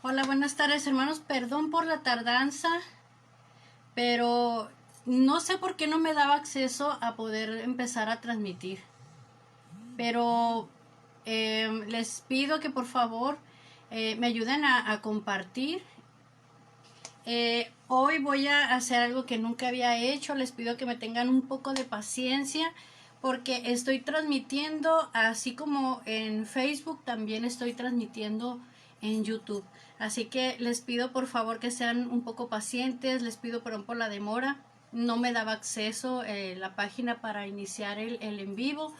Hola, buenas tardes hermanos, perdón por la tardanza, pero no sé por qué no me daba acceso a poder empezar a transmitir. Pero les pido que por favor me ayuden a compartir. Hoy voy a hacer algo que nunca había hecho, les pido que me tengan un poco de paciencia porque estoy transmitiendo, así como en Facebook, también estoy transmitiendo en YouTube. Así que les pido por favor que sean un poco pacientes, les pido perdón por la demora. No me daba acceso la página para iniciar el en vivo.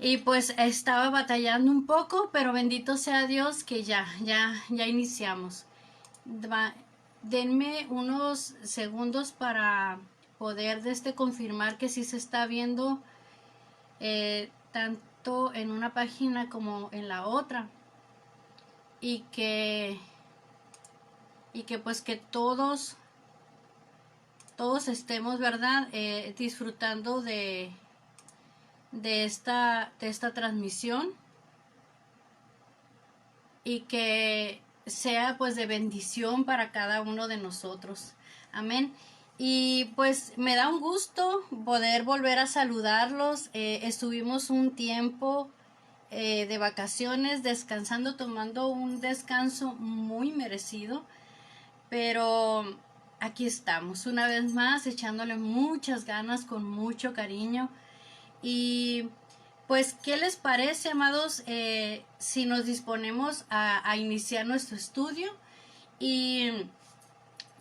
Y pues estaba batallando un poco, pero bendito sea Dios que ya iniciamos. Denme unos segundos para poder confirmar que sí se está viendo tanto en una página como en la otra y que pues que todos estemos, verdad, disfrutando de esta transmisión y que sea pues de bendición para cada uno de nosotros. Amén. Y pues me da un gusto poder volver a saludarlos. Estuvimos un tiempo de vacaciones, descansando, tomando un descanso muy merecido, pero aquí estamos una vez más echándole muchas ganas, con mucho cariño. Y pues, ¿qué les parece, amados, si nos disponemos a iniciar nuestro estudio y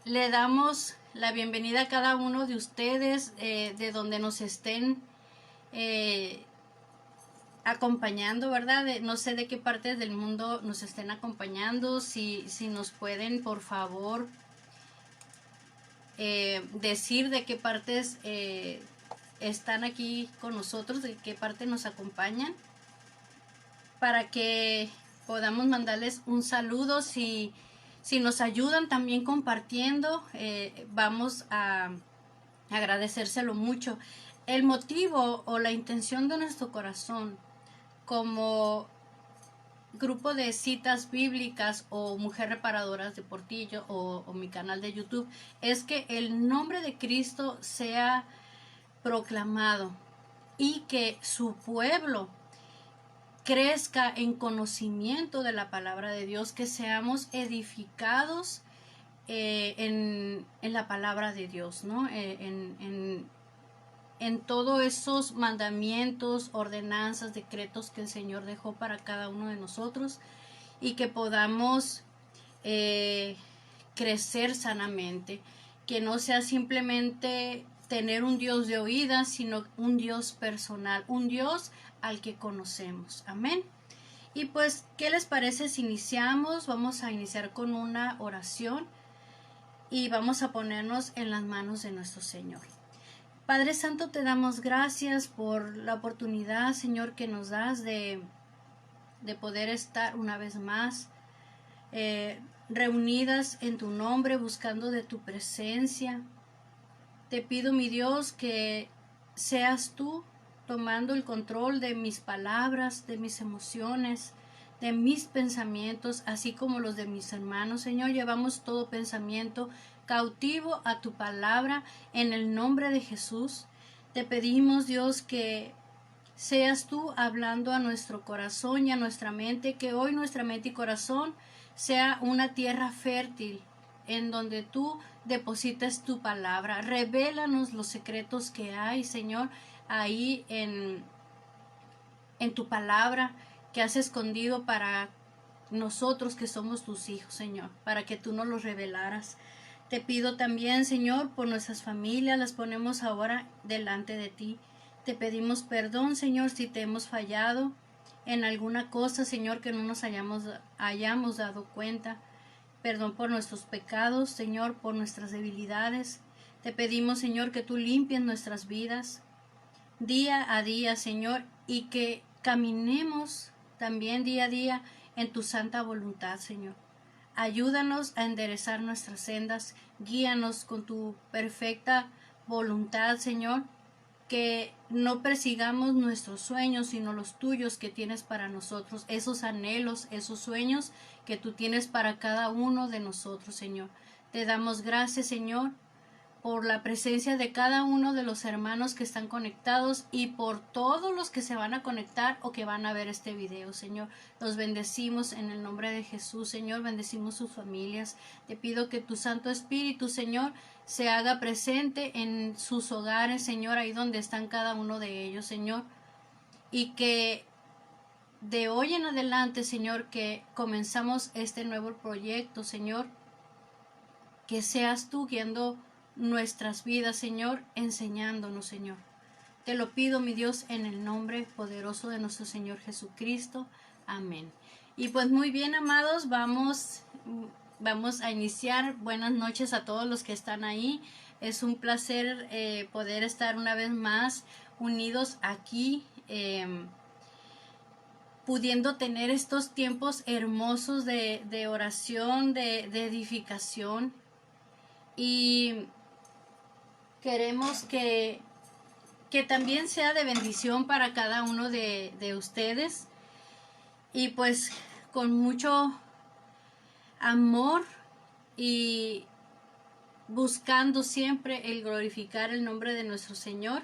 le damos la bienvenida a cada uno de ustedes de donde nos estén eh, acompañando, ¿verdad? No sé de qué partes del mundo nos estén acompañando, si nos pueden, por favor, decir de qué partes están aquí con nosotros, de qué parte nos acompañan, para que podamos mandarles un saludo. Si nos ayudan también compartiendo, vamos a agradecérselo mucho. El motivo o la intención de nuestro corazón como grupo de citas bíblicas o Mujer Reparadoras de Portillo o mi canal de YouTube es que el nombre de Cristo sea proclamado y que su pueblo crezca en conocimiento de la palabra de Dios, que seamos edificados en la palabra de Dios, ¿no? En todos esos mandamientos, ordenanzas, decretos que el Señor dejó para cada uno de nosotros, y que podamos crecer sanamente, que no sea simplemente tener un Dios de oídas, sino un Dios personal, un Dios al que conocemos. Amén. Y pues, ¿qué les parece si iniciamos? Vamos a iniciar con una oración y vamos a ponernos en las manos de nuestro Señor. Padre Santo, te damos gracias por la oportunidad, Señor, que nos das de poder estar una vez más reunidas en tu nombre, buscando de tu presencia. Te pido, mi Dios, que seas tú tomando el control de mis palabras, de mis emociones, de mis pensamientos, así como los de mis hermanos. Señor, llevamos todo pensamiento cautivo a tu palabra en el nombre de Jesús. Te pedimos, Dios, que seas tú hablando a nuestro corazón y a nuestra mente, que hoy nuestra mente y corazón sea una tierra fértil en donde tú depositas tu palabra. Revélanos los secretos que hay, Señor, ahí en tu palabra que has escondido para nosotros que somos tus hijos, Señor, para que tú nos los revelaras. Te pido también, Señor, por nuestras familias, las ponemos ahora delante de ti. Te pedimos perdón, Señor, si te hemos fallado en alguna cosa, Señor, que no nos hayamos dado cuenta. Perdón por nuestros pecados, Señor, por nuestras debilidades. Te pedimos, Señor, que tú limpies nuestras vidas día a día, Señor, y que caminemos también día a día en tu santa voluntad, Señor. Ayúdanos a enderezar nuestras sendas, guíanos con tu perfecta voluntad, Señor, que no persigamos nuestros sueños, sino los tuyos que tienes para nosotros, esos anhelos, esos sueños que tú tienes para cada uno de nosotros, Señor. Te damos gracias, Señor, por la presencia de cada uno de los hermanos que están conectados y por todos los que se van a conectar o que van a ver este video, Señor. Los bendecimos en el nombre de Jesús, Señor. Bendecimos sus familias. Te pido que tu Santo Espíritu, Señor, se haga presente en sus hogares, Señor, ahí donde están cada uno de ellos, Señor. Y que de hoy en adelante, Señor, que comenzamos este nuevo proyecto, Señor, que seas tú guiando nuestras vidas, Señor, enseñándonos, Señor. Te lo pido, mi Dios, en el nombre poderoso de nuestro Señor Jesucristo. Amén. Y pues muy bien, amados, vamos a iniciar. Buenas noches a todos los que están ahí. Es un placer poder estar una vez más unidos aquí, pudiendo tener estos tiempos hermosos de oración, de edificación. Y queremos que también sea de bendición para cada uno de ustedes. Y pues con mucho amor y buscando siempre el glorificar el nombre de nuestro Señor,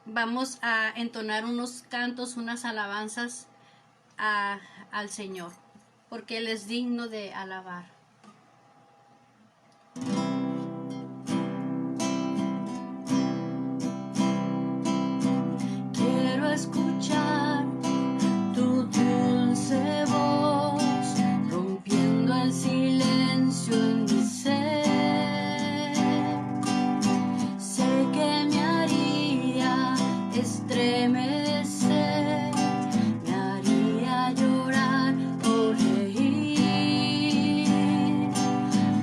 vamos a entonar unos cantos, unas alabanzas al Señor, porque Él es digno de alabar. Quiero escuchar tu dulce voz, rompiendo el silencio en mi ser. Sé que me haría estremecer, me haría llorar o reír,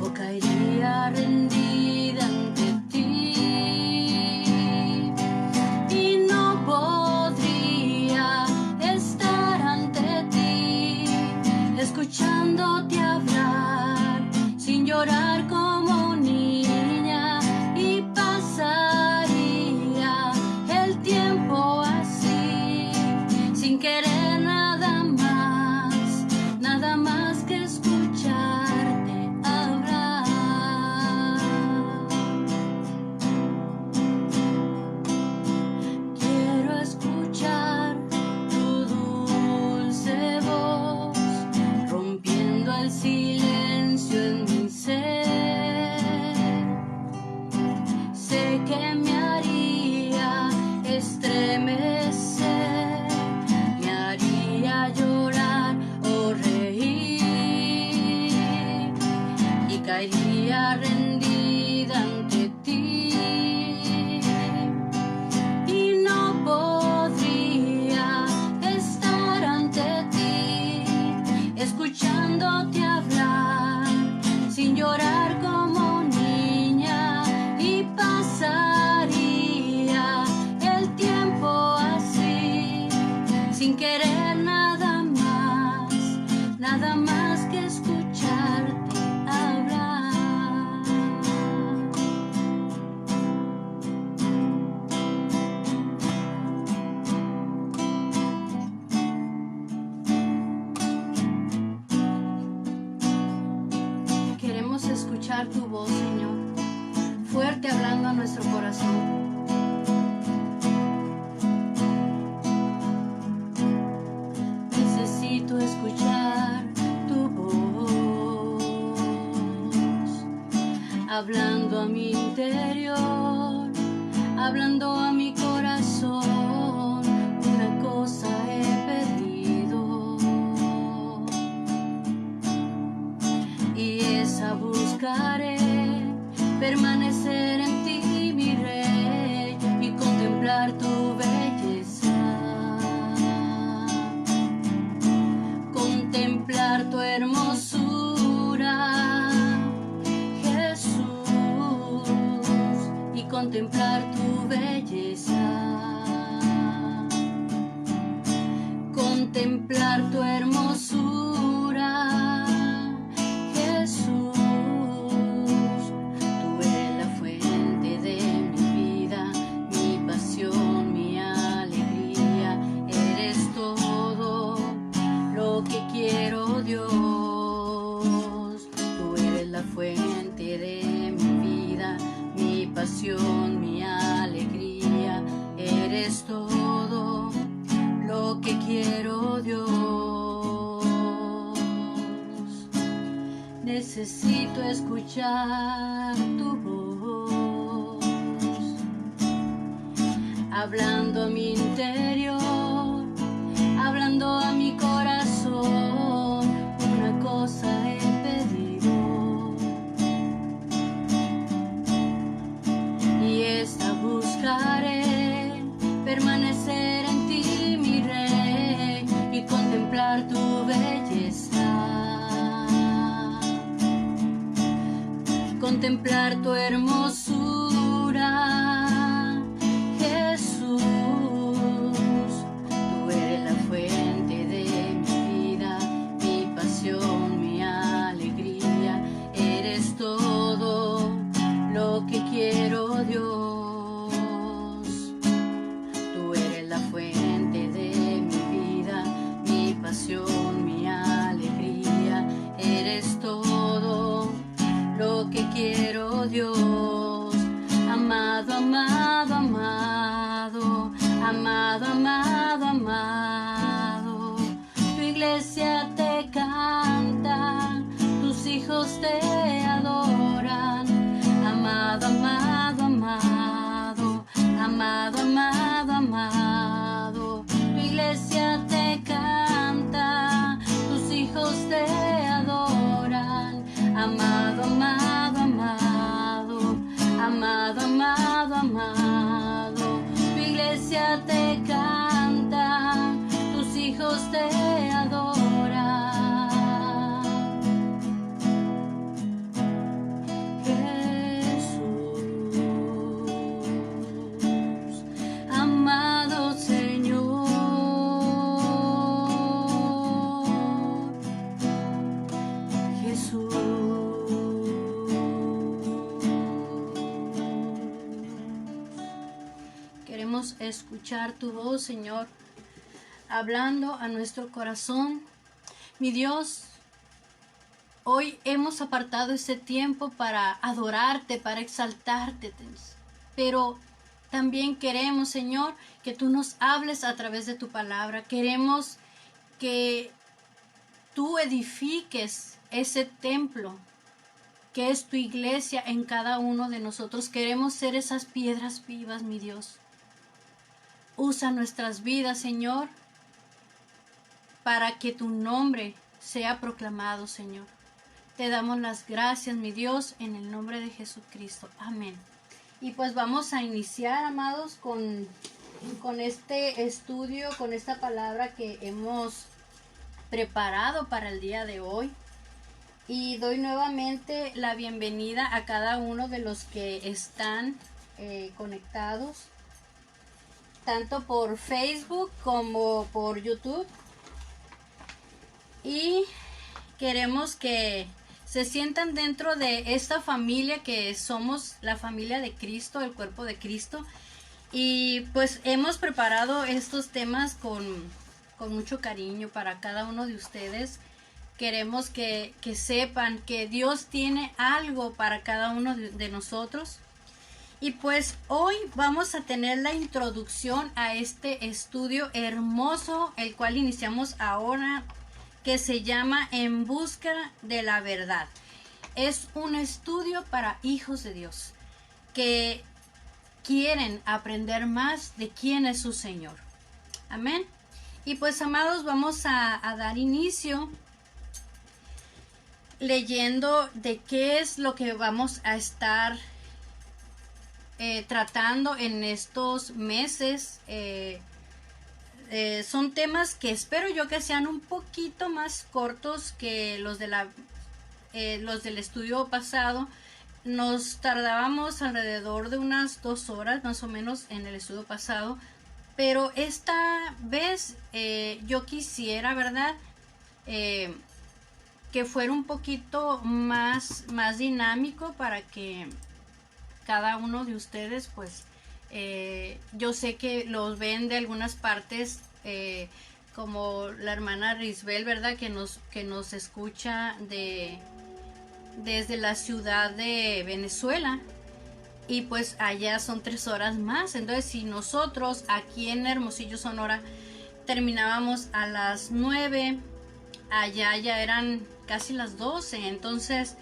o caería rendida ante ti, y no podría estar ante ti, escuchándote hablar, sin llorar como niña, y pasaría el tiempo así, sin querer nada más que escucharte hablar. Quiero escuchar tu dulce voz, rompiendo el silencio en mi ser. Sé que me haría estremecer, me haría llorar o reír, y caería rendida ante ti, y no podría estar ante ti, escuchándote hablar, sin llorar como niña, y pasaría el tiempo así, sin querer nada más que escucharte hablar. Queremos escuchar tu voz, Señor, fuerte hablando a nuestro corazón. Necesito escuchar tu voz, hablando a mi interior, hablando a mi corazón. Una cosa he pedido, y esa buscaré, permanecer en ti, mi Rey, y contemplar tu belleza, contemplar tu hermosura, Jesús, y contemplar tu belleza, contemplar tu hermosura, Jesús. Tú eres la fuente necesito escuchar tu voz, hablando a mi interior, hablando a mi corazón. Una cosa he pedido, y esta buscaré: permanecer en ti, mi Rey, y contemplar tu belleza, contemplar tu hermosura. Jesús, tú eres la fuente de mi vida, mi pasión, mi alegría. Eres todo lo que quiero, Dios. Tú eres la fuente de mi vida, mi pasión, mi alegría. Eres todo lo que quiero, Dios. Amado, amado, amado, amado, amado, amado. Tu iglesia te canta, tus hijos te adoran. Amado, amado, amado, amado, amado, amado. Tu iglesia te canta, tus hijos te adoran. Amado, amado, amado, amado, amado, amado. Tu iglesia te canta, tus hijos te adoran. Jesús, amado Señor, Jesús. Queremos escuchar tu voz, Señor, hablando a nuestro corazón. Mi Dios, hoy hemos apartado este tiempo para adorarte, para exaltarte, pero también queremos, Señor, que tú nos hables a través de tu palabra. Queremos que tú edifiques ese templo que es tu iglesia en cada uno de nosotros. Queremos ser esas piedras vivas, mi Dios. Usa nuestras vidas, Señor, para que tu nombre sea proclamado, Señor. Te damos las gracias, mi Dios, en el nombre de Jesucristo. Amén. Y pues vamos a iniciar, amados, con este estudio, con esta palabra que hemos preparado para el día de hoy. Y doy nuevamente la bienvenida a cada uno de los que están conectados, tanto por Facebook como por YouTube. Y queremos que se sientan dentro de esta familia que somos la familia de Cristo, el cuerpo de Cristo. Y pues hemos preparado estos temas con mucho cariño para cada uno de ustedes. Queremos que sepan que Dios tiene algo para cada uno de nosotros. Y pues hoy vamos a tener la introducción a este estudio hermoso, el cual iniciamos ahora, que se llama En Busca de la Verdad. Es un estudio para hijos de Dios que quieren aprender más de quién es su Señor. Amén. Y pues, amados, vamos a dar inicio leyendo de qué es lo que vamos a estar tratando en estos meses. Son temas que espero yo que sean un poquito más cortos que los del estudio pasado. Nos tardábamos alrededor de unas 2 horas más o menos en el estudio pasado, pero esta vez yo quisiera, ¿verdad?, que fuera un poquito más dinámico para que cada uno de ustedes, pues, yo sé que los ven de algunas partes, como la hermana Risbel, ¿verdad?, que nos escucha desde la ciudad de Venezuela, y pues allá son 3 horas más. Entonces, si nosotros aquí en Hermosillo, Sonora, terminábamos a las 9, allá ya eran casi las 12, entonces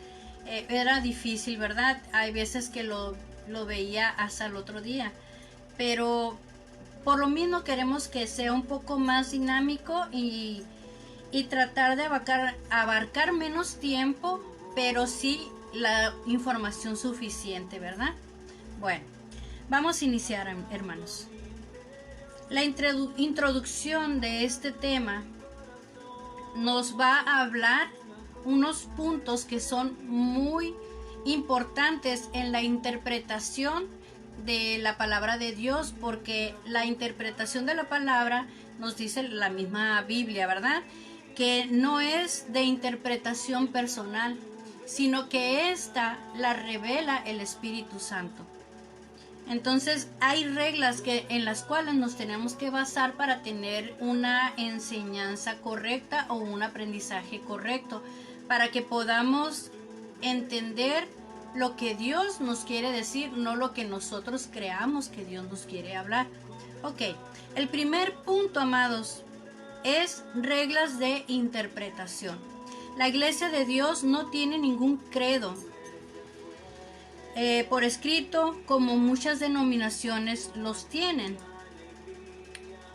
era difícil, ¿verdad? Hay veces que lo veía hasta el otro día, pero por lo mismo queremos que sea un poco más dinámico y tratar de abarcar menos tiempo, pero sí la información suficiente, ¿verdad? Bueno, vamos a iniciar, hermanos. La introducción de este tema nos va a hablar unos puntos que son muy importantes en la interpretación de la palabra de Dios, porque la interpretación de la palabra nos dice la misma Biblia, ¿verdad? Que no es de interpretación personal, sino que esta la revela el Espíritu Santo. Entonces hay reglas en las cuales nos tenemos que basar para tener una enseñanza correcta o un aprendizaje correcto, para que podamos entender lo que Dios nos quiere decir, no lo que nosotros creamos que Dios nos quiere hablar. Ok, el primer punto, amados, es reglas de interpretación. La Iglesia de Dios no tiene ningún credo por escrito, como muchas denominaciones los tienen.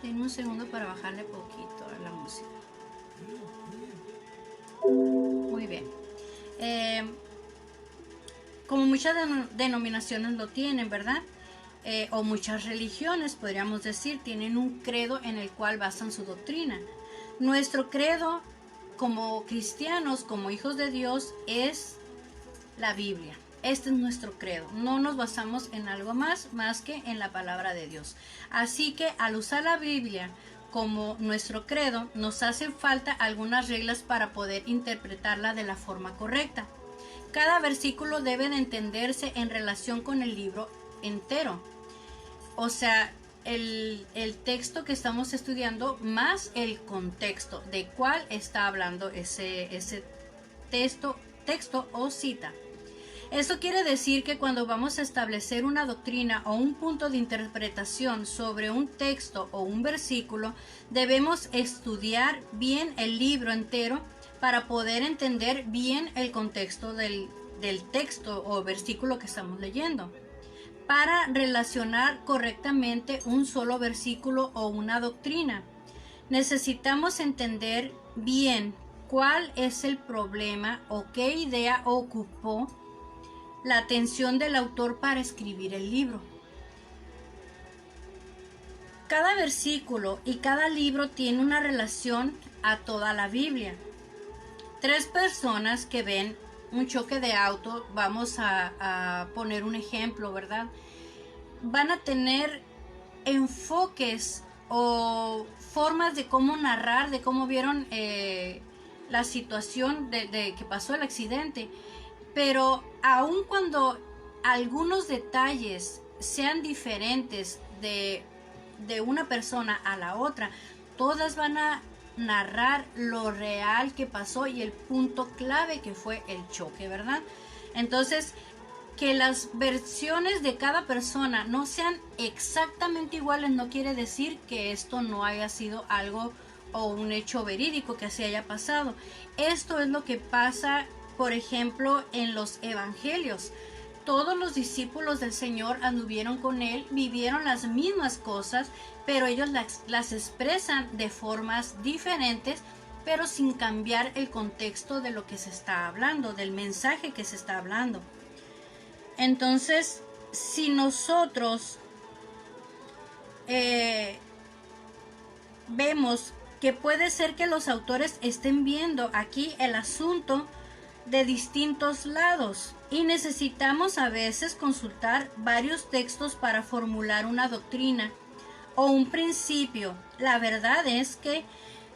Denme un segundo para bajarle poquito a la música. Muy bien. Como muchas denominaciones lo tienen, ¿verdad? O muchas religiones, podríamos decir, tienen un credo en el cual basan su doctrina. Nuestro credo como cristianos, como hijos de Dios, es la Biblia. Este es nuestro credo. No nos basamos en algo más que en la palabra de Dios. Así que al usar la Biblia como nuestro credo, nos hacen falta algunas reglas para poder interpretarla de la forma correcta. Cada versículo debe de entenderse en relación con el libro entero. O sea, el texto que estamos estudiando más el contexto de cuál está hablando ese texto o cita. Esto quiere decir que cuando vamos a establecer una doctrina o un punto de interpretación sobre un texto o un versículo, debemos estudiar bien el libro entero para poder entender bien el contexto del texto o versículo que estamos leyendo, para relacionar correctamente un solo versículo o una doctrina. Necesitamos entender bien cuál es el problema o qué idea ocupó la atención del autor para escribir el libro. Cada versículo y cada libro tiene una relación a toda la Biblia. 3 personas que ven un choque de auto, vamos a poner un ejemplo, ¿verdad? Van a tener enfoques o formas de cómo narrar, de cómo vieron la situación de que pasó el accidente. Pero aun cuando algunos detalles sean diferentes de una persona a la otra, todas van a narrar lo real que pasó y el punto clave que fue el choque, ¿verdad? Entonces, que las versiones de cada persona no sean exactamente iguales no quiere decir que esto no haya sido algo o un hecho verídico que así haya pasado. Esto es lo que pasa, por ejemplo, en los evangelios. Todos los discípulos del Señor anduvieron con Él, vivieron las mismas cosas, pero ellos las expresan de formas diferentes, pero sin cambiar el contexto de lo que se está hablando, del mensaje que se está hablando. Entonces, si nosotros vemos que puede ser que los autores estén viendo aquí el asunto de distintos lados y necesitamos a veces consultar varios textos para formular una doctrina o un principio. La verdad es que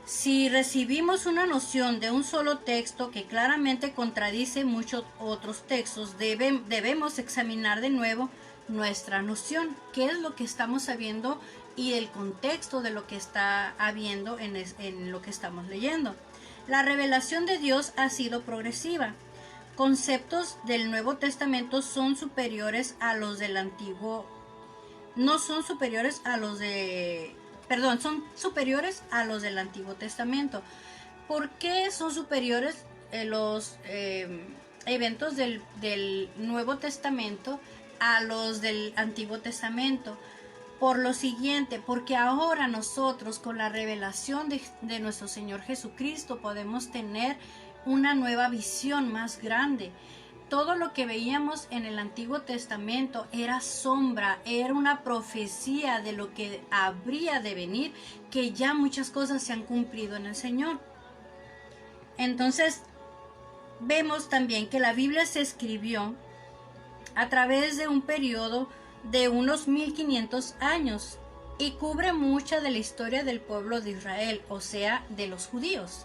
si recibimos una noción de un solo texto que claramente contradice muchos otros textos, debemos examinar de nuevo nuestra noción, qué es lo que estamos sabiendo y el contexto de lo que está habiendo en lo que estamos leyendo. La revelación de Dios ha sido progresiva. Conceptos del Nuevo Testamento son superiores a los del Antiguo. Son superiores a los del Antiguo Testamento. ¿Por qué son superiores? eventos del Nuevo Testamento a los del Antiguo Testamento. Por lo siguiente, porque ahora nosotros con la revelación de nuestro Señor Jesucristo podemos tener una nueva visión más grande. Todo lo que veíamos en el Antiguo Testamento era sombra, era una profecía de lo que habría de venir, que ya muchas cosas se han cumplido en el Señor. Entonces, vemos también que la Biblia se escribió a través de un periodo de unos 1500 años y cubre mucha de la historia del pueblo de Israel, o sea, de los judíos.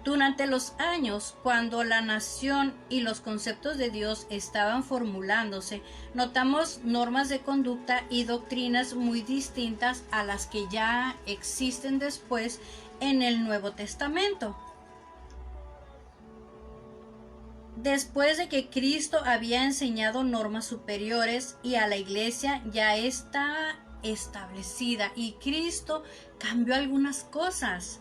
Durante los años, cuando la nación y los conceptos de Dios estaban formulándose, notamos normas de conducta y doctrinas muy distintas a las que ya existen después en el Nuevo Testamento. Después de que Cristo había enseñado normas superiores y a la iglesia ya está establecida y Cristo cambió algunas cosas.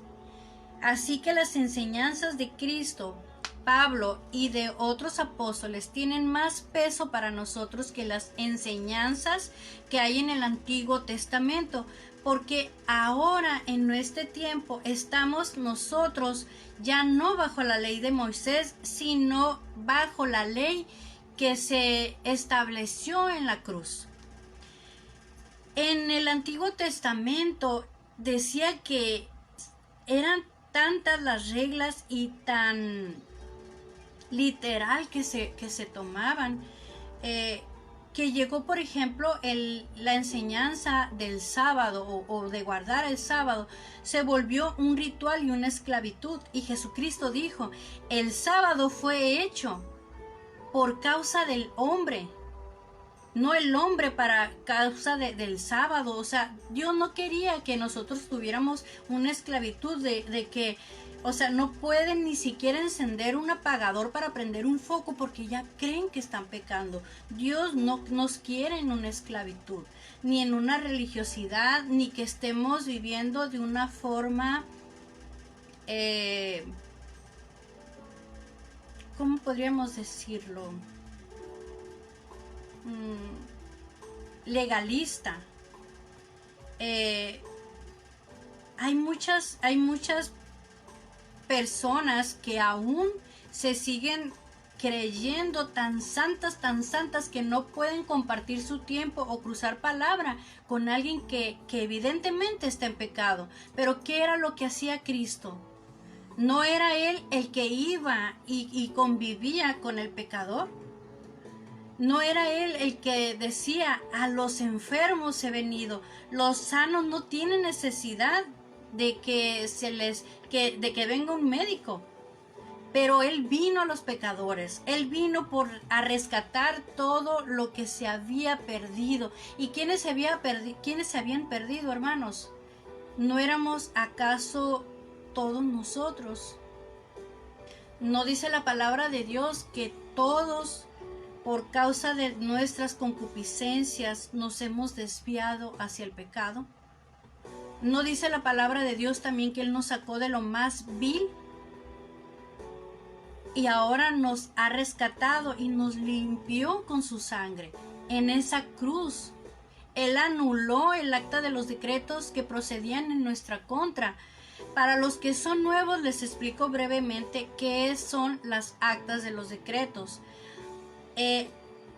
Así que las enseñanzas de Cristo, Pablo y de otros apóstoles tienen más peso para nosotros que las enseñanzas que hay en el Antiguo Testamento, porque ahora en este tiempo estamos nosotros ya no bajo la ley de Moisés, sino bajo la ley que se estableció en la cruz. En el Antiguo Testamento decía que eran tantas las reglas y tan literal que se tomaban, que llegó, por ejemplo, la enseñanza del sábado o de guardar el sábado, se volvió un ritual y una esclavitud. Y Jesucristo dijo, el sábado fue hecho por causa del hombre, no el hombre para causa del sábado. O sea, Dios no quería que nosotros tuviéramos una esclavitud de que, o sea, no pueden ni siquiera encender un apagador para prender un foco porque ya creen que están pecando. Dios no nos quiere en una esclavitud, ni en una religiosidad, ni que estemos viviendo de una forma, ¿cómo podríamos decirlo? Legalista. Hay muchas personas que aún se siguen creyendo tan santas que no pueden compartir su tiempo o cruzar palabra con alguien que evidentemente está en pecado. Pero ¿qué era lo que hacía Cristo? ¿No era Él el que iba y convivía con el pecador? ¿No era Él el que decía, a los enfermos he venido? Los sanos no tienen necesidad de que que venga un médico. Pero Él vino a los pecadores. Él vino a rescatar todo lo que se había perdido. ¿Y quiénes se habían perdido, hermanos? ¿No éramos acaso todos nosotros? ¿No dice la palabra de Dios que todos, por causa de nuestras concupiscencias, nos hemos desviado hacia el pecado? ¿No dice la palabra de Dios también que Él nos sacó de lo más vil y ahora nos ha rescatado y nos limpió con su sangre en esa cruz? Él anuló el acta de los decretos que procedían en nuestra contra. Para los que son nuevos les explico brevemente qué son las actas de los decretos.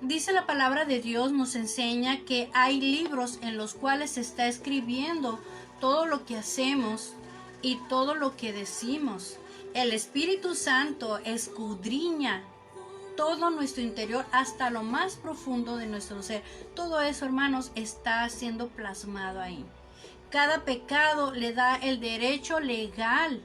Dice la palabra de Dios, nos enseña que hay libros en los cuales se está escribiendo todo lo que hacemos y todo lo que decimos. El Espíritu Santo escudriña todo nuestro interior hasta lo más profundo de nuestro ser. Todo eso, hermanos, está siendo plasmado ahí. Cada pecado le da el derecho legal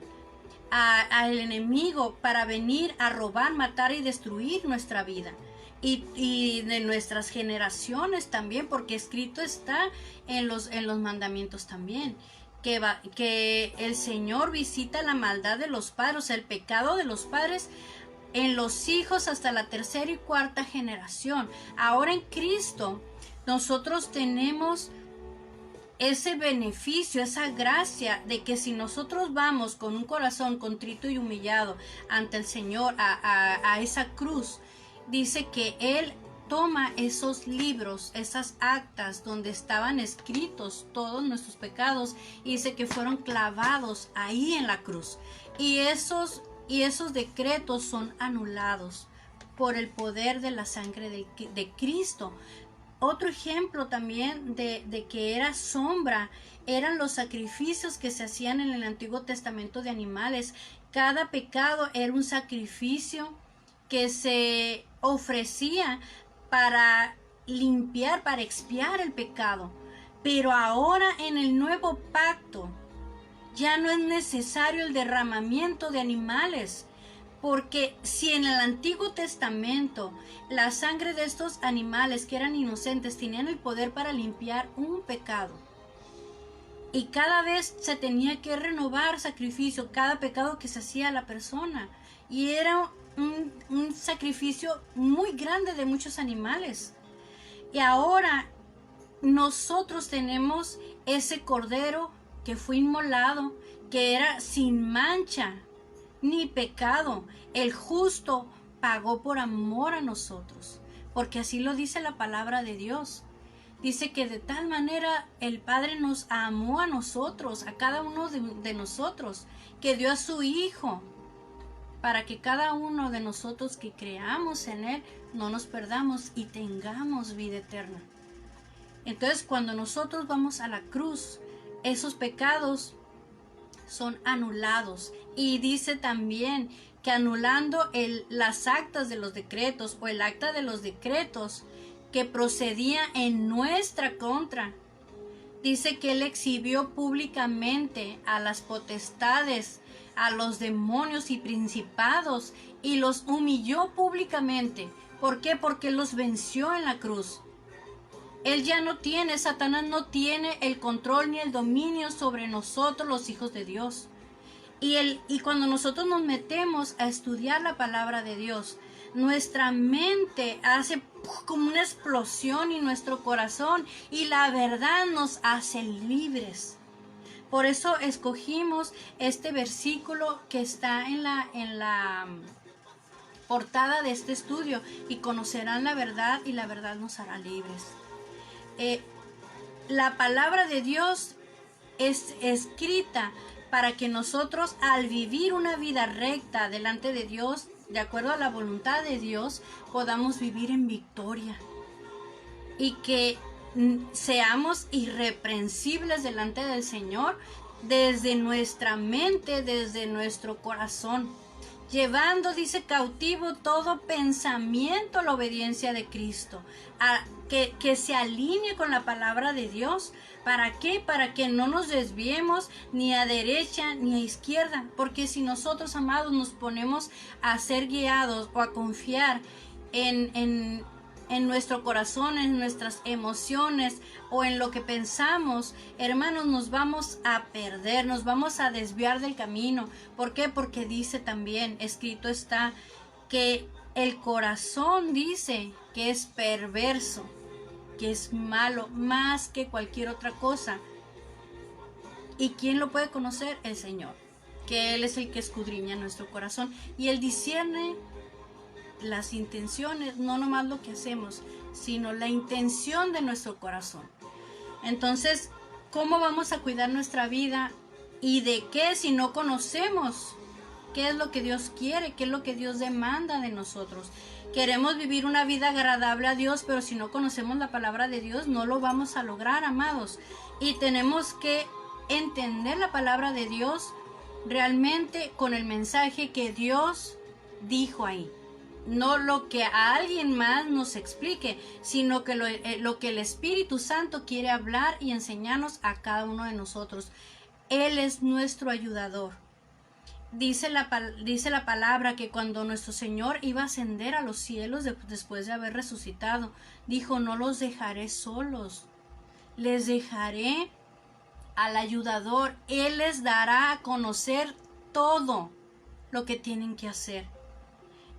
al enemigo para venir a robar, matar y destruir nuestra vida. Y de nuestras generaciones también, porque escrito está en los mandamientos también, que el Señor visita la maldad de los padres, o sea, el pecado de los padres en los hijos hasta la tercera y cuarta generación. Ahora en Cristo nosotros tenemos ese beneficio, esa gracia de que si nosotros vamos con un corazón contrito y humillado ante el Señor a esa cruz, dice que Él toma esos libros, esas actas donde estaban escritos todos nuestros pecados, y dice que fueron clavados ahí en la cruz. Y esos decretos son anulados por el poder de la sangre de Cristo. Otro ejemplo también de que era sombra eran los sacrificios que se hacían en el Antiguo Testamento de animales. Cada pecado era un sacrificio que se ofrecía para limpiar, para expiar el pecado. Pero ahora en el nuevo pacto ya no es necesario el derramamiento de animales. Porque si en el Antiguo Testamento la sangre de estos animales que eran inocentes tenían el poder para limpiar un pecado, y cada vez se tenía que renovar sacrificio, cada pecado que se hacía a la persona, y era un sacrificio muy grande de muchos animales. Y ahora nosotros tenemos ese cordero que fue inmolado, que era sin mancha ni pecado. El justo pagó por amor a nosotros, porque así lo dice la palabra de Dios. Dice que de tal manera el Padre nos amó a nosotros, a cada uno de nosotros, que dio a su Hijo, para que cada uno de nosotros que creamos en Él no nos perdamos y tengamos vida eterna. Entonces, cuando nosotros vamos a la cruz, esos pecados son anulados. Y dice también que anulando las actas de los decretos o el acta de los decretos que procedía en nuestra contra, dice que Él exhibió públicamente a las potestades, a los demonios y principados, y los humilló públicamente. ¿Por qué? Porque los venció en la cruz. Él ya no tiene, Satanás no tiene el control ni el dominio sobre nosotros, los hijos de Dios. Y cuando nosotros nos metemos a estudiar la palabra de Dios, nuestra mente hace como una explosión y nuestro corazón, y la verdad nos hace libres. Por eso escogimos este versículo que está en la portada de este estudio: y conocerán la verdad y la verdad nos hará libres. La palabra de Dios es escrita para que nosotros, al vivir una vida recta delante de Dios, de acuerdo a la voluntad de Dios, podamos vivir en victoria y que seamos irreprensibles delante del Señor desde nuestra mente, desde nuestro corazón, llevando, dice, cautivo todo pensamiento a la obediencia de Cristo, que se alinee con la palabra de Dios. ¿Para qué? Para que no nos desviemos ni a derecha ni a izquierda, porque si nosotros, amados, nos ponemos a ser guiados o a confiar en nuestro corazón, en nuestras emociones o en lo que pensamos, hermanos, nos vamos a perder, nos vamos a desviar del camino. ¿Por qué? Porque dice también, escrito está, que el corazón, dice, que es perverso, que es malo más que cualquier otra cosa. ¿Y quién lo puede conocer? El Señor, que Él es el que escudriña nuestro corazón, y Él discierne las intenciones, no nomás lo que hacemos, sino la intención de nuestro corazón. Entonces, ¿cómo vamos a cuidar nuestra vida? ¿Y de qué si no conocemos qué es lo que Dios quiere, qué es lo que Dios demanda de nosotros? Queremos vivir una vida agradable a Dios, pero si no conocemos la palabra de Dios, no lo vamos a lograr, amados. Y tenemos que entender la palabra de Dios realmente con el mensaje que Dios dijo ahí. No lo que a alguien más nos explique, sino que lo que el Espíritu Santo quiere hablar y enseñarnos a cada uno de nosotros. Él es nuestro ayudador. Dice la palabra que cuando nuestro Señor iba a ascender a los cielos después de haber resucitado, dijo: no los dejaré solos, les dejaré al ayudador. Él les dará a conocer todo lo que tienen que hacer.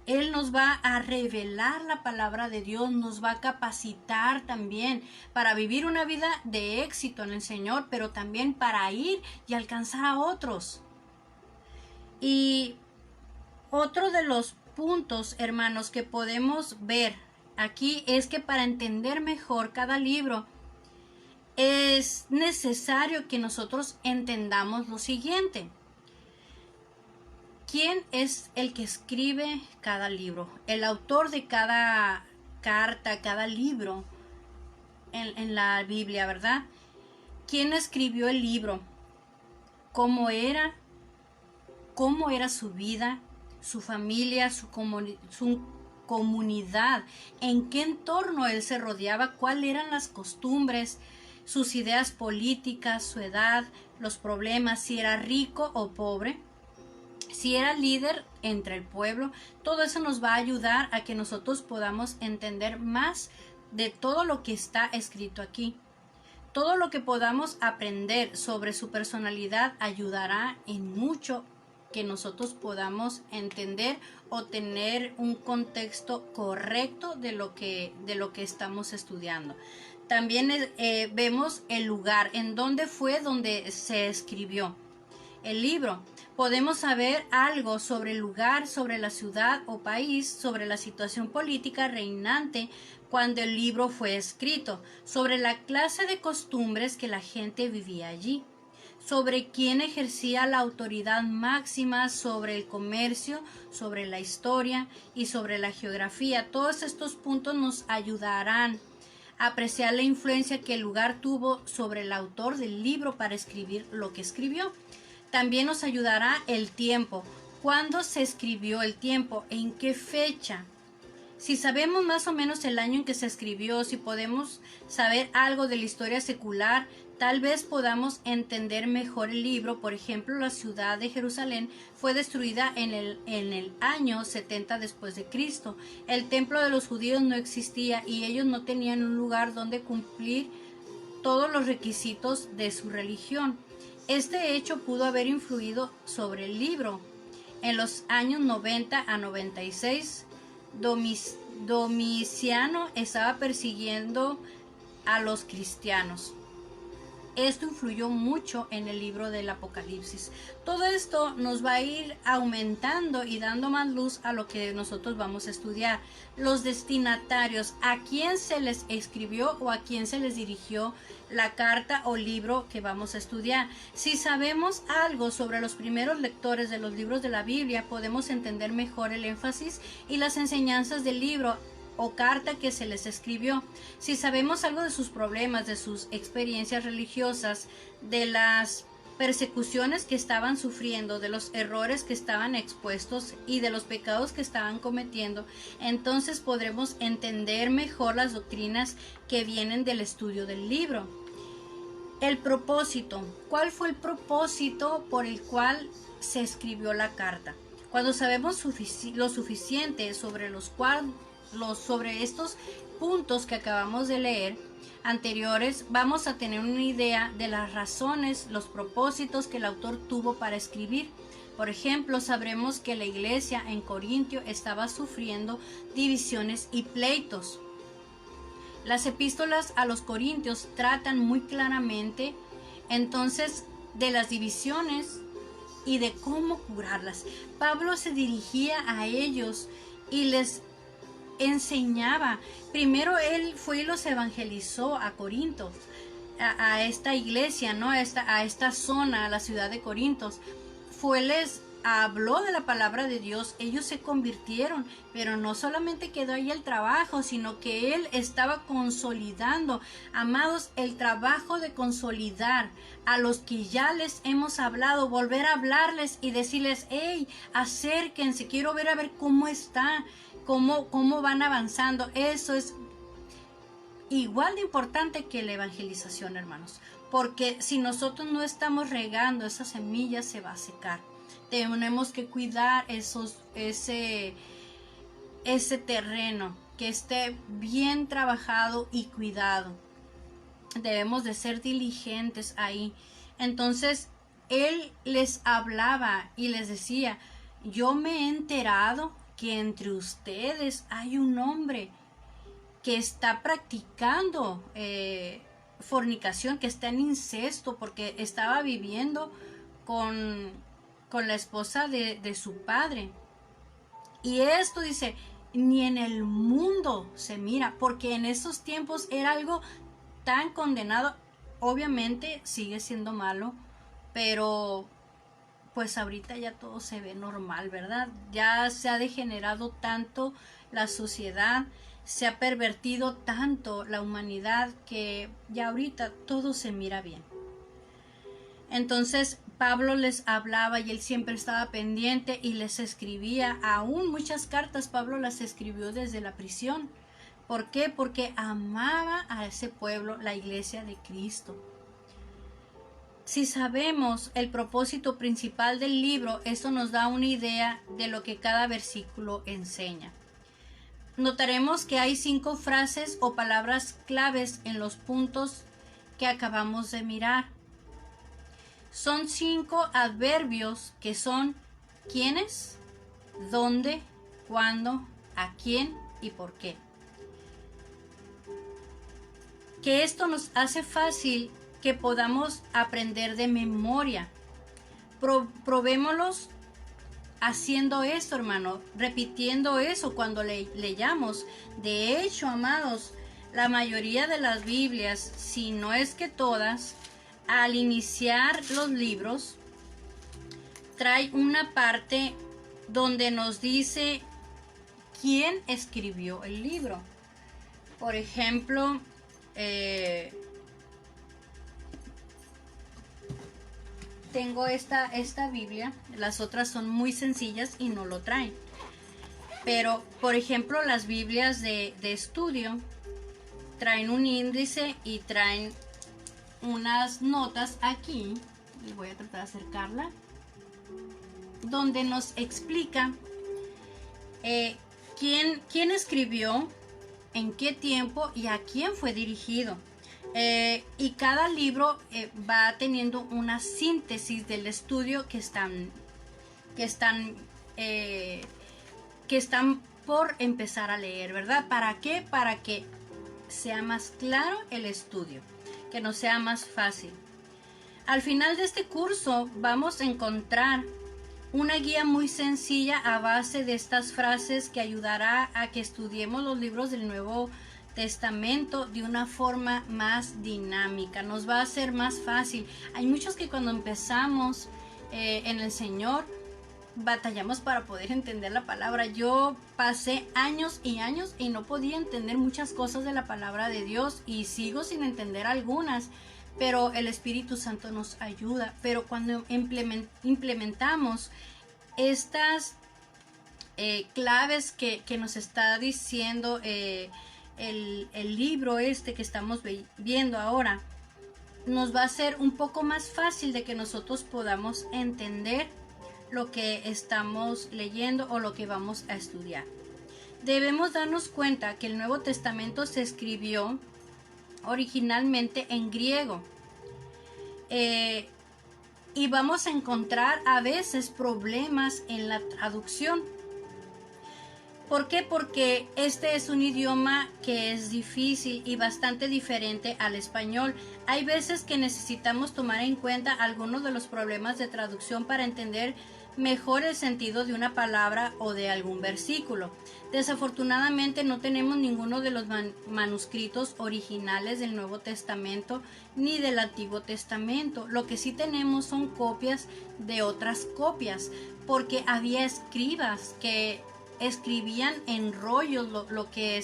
Él nos va a revelar la palabra de Dios, nos va a capacitar también para vivir una vida de éxito en el Señor, pero también para ir y alcanzar a otros. Y otro de los puntos, hermanos, que podemos ver aquí es que para entender mejor cada libro es necesario que nosotros entendamos lo siguiente. ¿Quién es el que escribe cada libro? El autor de cada carta, cada libro en la Biblia, ¿verdad? ¿Quién escribió el libro? ¿Cómo era? ¿Cómo era su vida? ¿Su familia? ¿Su comunidad? ¿En qué entorno él se rodeaba? ¿Cuáles eran las costumbres? ¿Sus ideas políticas? ¿Su edad? ¿Los problemas? ¿Si era rico o pobre? Si era líder entre el pueblo. Todo eso nos va a ayudar a que nosotros podamos entender más de todo lo que está escrito aquí. Todo lo que podamos aprender sobre su personalidad ayudará en mucho que nosotros podamos entender o tener un contexto correcto de lo que estamos estudiando. También vemos el lugar en donde se escribió el libro. Podemos saber algo sobre el lugar, sobre la ciudad o país, sobre la situación política reinante cuando el libro fue escrito, sobre la clase de costumbres que la gente vivía allí, sobre quién ejercía la autoridad máxima sobre el comercio, sobre la historia y sobre la geografía. Todos estos puntos nos ayudarán a apreciar la influencia que el lugar tuvo sobre el autor del libro para escribir lo que escribió. También nos ayudará el tiempo. ¿Cuándo se escribió el tiempo? ¿En qué fecha? Si sabemos más o menos el año en que se escribió, si podemos saber algo de la historia secular, tal vez podamos entender mejor el libro. Por ejemplo, la ciudad de Jerusalén fue destruida en el año 70 después de Cristo. El templo de los judíos no existía y ellos no tenían un lugar donde cumplir todos los requisitos de su religión. Este hecho pudo haber influido sobre el libro. En los años 90 a 96, Domiciano estaba persiguiendo a los cristianos. Esto influyó mucho en el libro del Apocalipsis. Todo esto nos va a ir aumentando y dando más luz a lo que nosotros vamos a estudiar. Los destinatarios, a quién se les escribió o a quién se les dirigió la carta o libro que vamos a estudiar. Si sabemos algo sobre los primeros lectores de los libros de la Biblia, podemos entender mejor el énfasis y las enseñanzas del libro o carta que se les escribió. Si sabemos algo de sus problemas, de sus experiencias religiosas, de las persecuciones que estaban sufriendo, de los errores que estaban expuestos y de los pecados que estaban cometiendo, entonces podremos entender mejor las doctrinas que vienen del estudio del libro. El propósito. ¿Cuál fue el propósito por el cual se escribió la carta? Cuando sabemos lo suficiente sobre sobre estos puntos que acabamos de leer anteriores, vamos a tener una idea de las razones, los propósitos que el autor tuvo para escribir. Por ejemplo, sabremos que la iglesia en Corintio estaba sufriendo divisiones y pleitos. Las epístolas a los corintios tratan muy claramente entonces de las divisiones y de cómo curarlas. Pablo se dirigía a ellos y les enseñaba. Primero él fue y los evangelizó a Corinto, a esta iglesia, ¿no? A esta zona, a la ciudad de Corintos. Les habló de la palabra de Dios, ellos se convirtieron, pero no solamente quedó ahí el trabajo, sino que él estaba consolidando. Amados, el trabajo de consolidar a los que ya les hemos hablado, volver a hablarles y decirles, hey, acérquense, quiero ver a ver cómo está, cómo van avanzando. Eso es igual de importante que la evangelización, hermanos, porque si nosotros no estamos regando esa semilla, se va a secar. Tenemos que cuidar ese terreno, que esté bien trabajado y cuidado. Debemos de ser diligentes ahí. Entonces él les hablaba y les decía, yo me he enterado que entre ustedes hay un hombre que está practicando fornicación, que está en incesto, porque estaba viviendo con la esposa de su padre. Y esto dice, ni en el mundo se mira, porque en esos tiempos era algo tan condenado. Obviamente sigue siendo malo, pero pues ahorita ya todo se ve normal, ¿verdad? Ya se ha degenerado tanto la sociedad, se ha pervertido tanto la humanidad, que ya ahorita todo se mira bien. Entonces Pablo les hablaba y él siempre estaba pendiente y les escribía. Aún muchas cartas Pablo las escribió desde la prisión. ¿Por qué? Porque amaba a ese pueblo, la iglesia de Cristo. Si sabemos el propósito principal del libro, eso nos da una idea de lo que cada versículo enseña. Notaremos que hay 5 frases o palabras claves en los puntos que acabamos de mirar. Son 5 adverbios que son quiénes, dónde, cuándo, a quién y por qué. Que esto nos hace fácil que podamos aprender de memoria. Probémoslos haciendo esto, hermano, repitiendo eso cuando leyamos. De hecho, amados, la mayoría de las Biblias, si no es que todas, al iniciar los libros, trae una parte donde nos dice quién escribió el libro. Por ejemplo, tengo esta Biblia, las otras son muy sencillas y no lo traen. Pero, por ejemplo, las Biblias de estudio traen un índice y traen unas notas aquí, y voy a tratar de acercarla, donde nos explica quién escribió, en qué tiempo y a quién fue dirigido. Y cada libro va teniendo una síntesis del estudio que están por empezar a leer, ¿verdad? ¿Para qué? Para que sea más claro el estudio, que nos sea más fácil. Al final de este curso vamos a encontrar una guía muy sencilla a base de estas frases que ayudará a que estudiemos los libros del Nuevo Testamento de una forma más dinámica. Nos va a ser más fácil. Hay muchos que cuando empezamos en el Señor batallamos para poder entender la palabra. Yo pasé años y años y no podía entender muchas cosas de la palabra de Dios y sigo sin entender algunas, pero el Espíritu Santo nos ayuda. Pero cuando implementamos estas claves que nos está diciendo el libro que estamos viendo ahora, nos va a ser un poco más fácil de que nosotros podamos entender lo que estamos leyendo o lo que vamos a estudiar. Debemos darnos cuenta que el Nuevo Testamento se escribió originalmente en griego, y vamos a encontrar a veces problemas en la traducción. ¿Por qué? Porque este es un idioma que es difícil y bastante diferente al español. Hay veces que necesitamos tomar en cuenta algunos de los problemas de traducción para entender mejor el sentido de una palabra o de algún versículo. Desafortunadamente no tenemos ninguno de los manuscritos originales del Nuevo Testamento ni del Antiguo Testamento. Lo que sí tenemos son copias de otras copias, porque había escribas que escribían en rollos lo que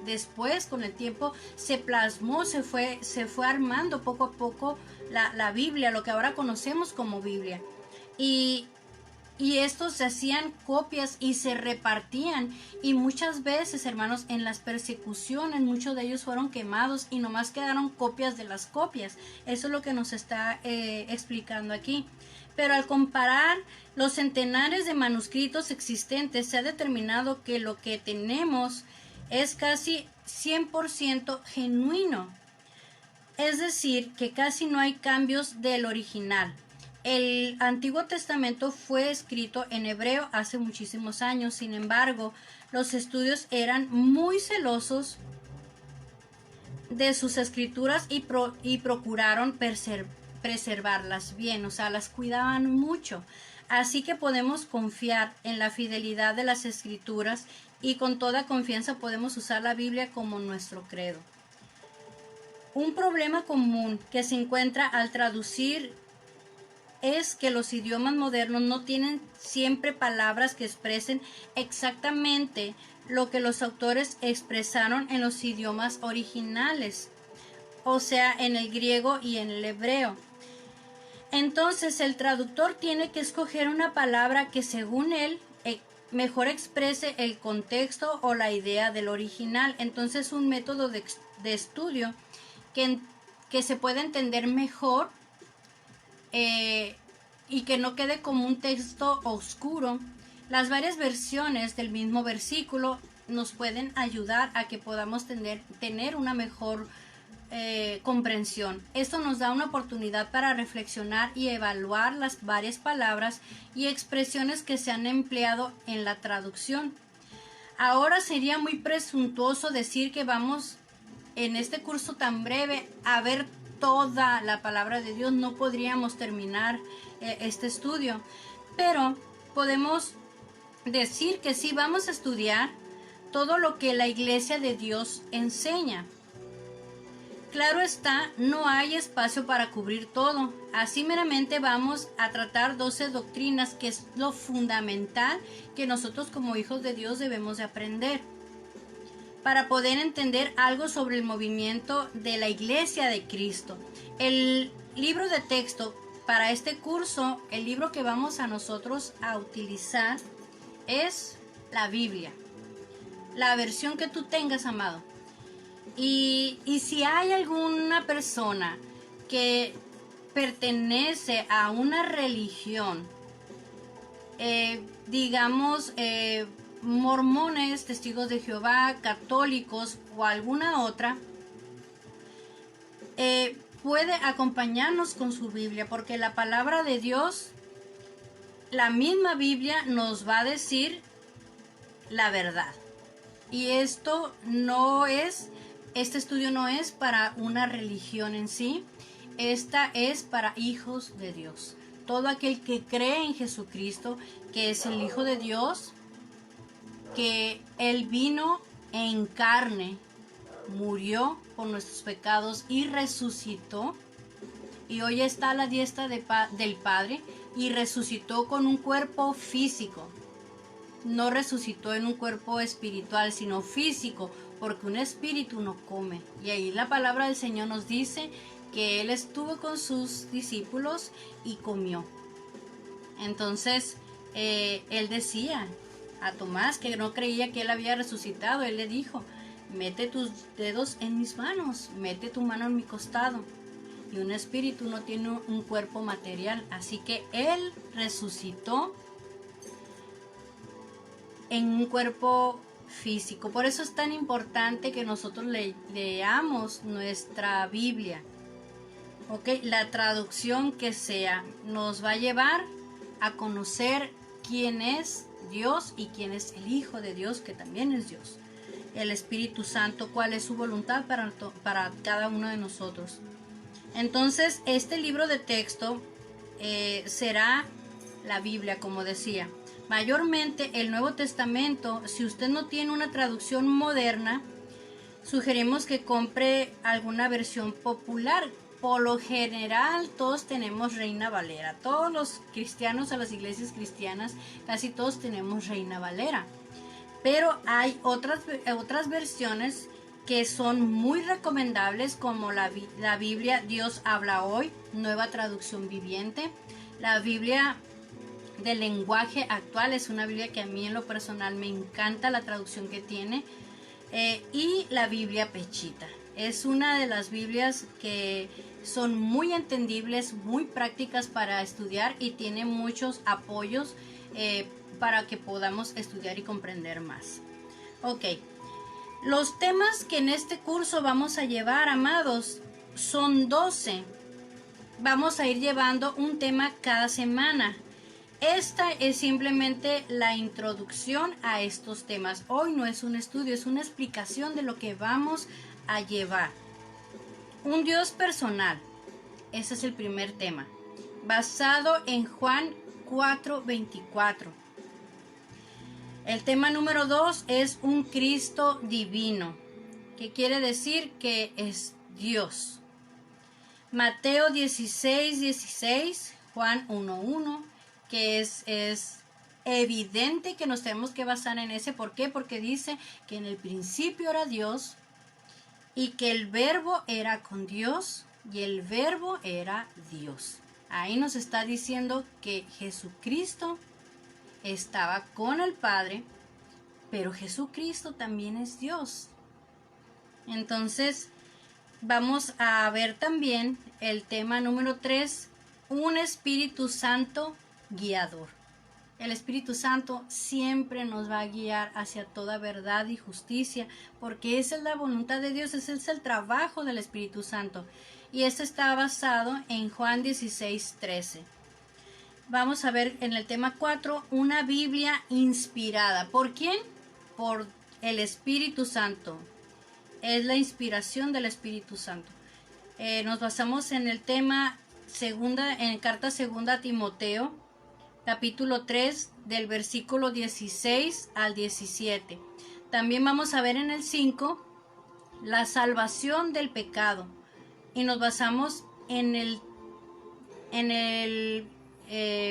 después con el tiempo se plasmó, se fue armando poco a poco la Biblia, lo que ahora conocemos como Biblia. Y estos se hacían copias y se repartían, y muchas veces, hermanos, en las persecuciones muchos de ellos fueron quemados y nomás quedaron copias de las copias. Eso es lo que nos está explicando aquí. Pero al comparar los centenares de manuscritos existentes, se ha determinado que lo que tenemos es casi 100% genuino. Es decir, que casi no hay cambios del original. El Antiguo Testamento fue escrito en hebreo hace muchísimos años. Sin embargo, los estudios eran muy celosos de sus escrituras y procuraron preservarlas bien, o sea, las cuidaban mucho. Así que podemos confiar en la fidelidad de las escrituras y con toda confianza podemos usar la Biblia como nuestro credo. Un problema común que se encuentra al traducir es que los idiomas modernos no tienen siempre palabras que expresen exactamente lo que los autores expresaron en los idiomas originales, o sea, en el griego y en el hebreo. Entonces el traductor tiene que escoger una palabra que según él mejor exprese el contexto o la idea del original. Entonces un método de estudio que se puede entender mejor y que no quede como un texto oscuro. Las varias versiones del mismo versículo nos pueden ayudar a que podamos tener una mejor comprensión. Esto nos da una oportunidad para reflexionar y evaluar las varias palabras y expresiones que se han empleado en la traducción. Ahora sería muy presuntuoso decir que vamos en este curso tan breve a ver toda la palabra de Dios. No podríamos terminar este estudio, pero podemos decir que sí vamos a estudiar todo lo que la Iglesia de Dios enseña. Claro está, no hay espacio para cubrir todo. Así meramente vamos a tratar 12 doctrinas, que es lo fundamental que nosotros como hijos de Dios debemos de aprender para poder entender algo sobre el movimiento de la Iglesia de Cristo. El libro de texto para este curso, el libro que vamos a nosotros a utilizar es la Biblia, la versión que tú tengas, amado. Y si hay alguna persona que pertenece a una religión, digamos, mormones, testigos de Jehová, católicos o alguna otra, puede acompañarnos con su Biblia, porque la palabra de Dios, la misma Biblia nos va a decir la verdad. Y este estudio no es para una religión en sí, esta es para hijos de Dios. Todo aquel que cree en Jesucristo, que es el Hijo de Dios, que Él vino en carne, murió por nuestros pecados y resucitó. Y hoy está a la diestra del Padre y resucitó con un cuerpo físico. No resucitó en un cuerpo espiritual, sino físico, porque un espíritu no come. Y ahí la palabra del Señor nos dice que Él estuvo con sus discípulos y comió. Entonces, Él decía a Tomás, que no creía que Él había resucitado, Él le dijo: mete tus dedos en mis manos, mete tu mano en mi costado. Y un espíritu no tiene un cuerpo material, así que Él resucitó en un cuerpo físico. Por eso es tan importante que nosotros leamos nuestra Biblia. ¿Ok? La traducción que sea nos va a llevar a conocer quién es Dios y quién es el Hijo de Dios, que también es Dios. El Espíritu Santo, cuál es su voluntad para cada uno de nosotros. Entonces, este libro de texto será la Biblia, como decía. Mayormente el Nuevo Testamento. Si usted no tiene una traducción moderna, sugerimos que compre alguna versión popular. Por lo general todos tenemos Reina Valera. Todos los cristianos a las iglesias cristianas, casi todos tenemos Reina Valera. Pero hay otras versiones que son muy recomendables, como la Biblia Dios habla hoy, nueva traducción viviente. La Biblia del lenguaje actual es una Biblia que a mí en lo personal me encanta la traducción que tiene. Y la Biblia Pechita. Es una de las Biblias que son muy entendibles, muy prácticas para estudiar y tiene muchos apoyos para que podamos estudiar y comprender más. Ok. Los temas que en este curso vamos a llevar, amados, son 12. vamos a ir llevando un tema cada semana. Esta es simplemente la introducción a estos temas. Hoy no es un estudio, es una explicación de lo que vamos a llevar. Un Dios personal. Ese es el primer tema. Basado en Juan 4:24. El tema número 2 es un Cristo divino, que quiere decir que es Dios. Mateo 16:16, Juan 1:1, que es evidente que nos tenemos que basar en ese. ¿Por qué? Porque dice que en el principio era Dios y que el verbo era con Dios y el verbo era Dios. Ahí nos está diciendo que Jesucristo estaba con el Padre, pero Jesucristo también es Dios. Entonces, vamos a ver también el tema número 3, un Espíritu Santo guiador. El Espíritu Santo siempre nos va a guiar hacia toda verdad y justicia, porque esa es la voluntad de Dios, ese es el trabajo del Espíritu Santo. Y esto está basado en Juan 16:13. Vamos a ver en el tema 4, una Biblia inspirada. ¿Por quién? Por el Espíritu Santo. Es la inspiración del Espíritu Santo. Nos basamos en el tema en carta segunda a Timoteo, capítulo 3, del versículo 16 al 17. También vamos a ver en el 5, la salvación del pecado. Y nos basamos en el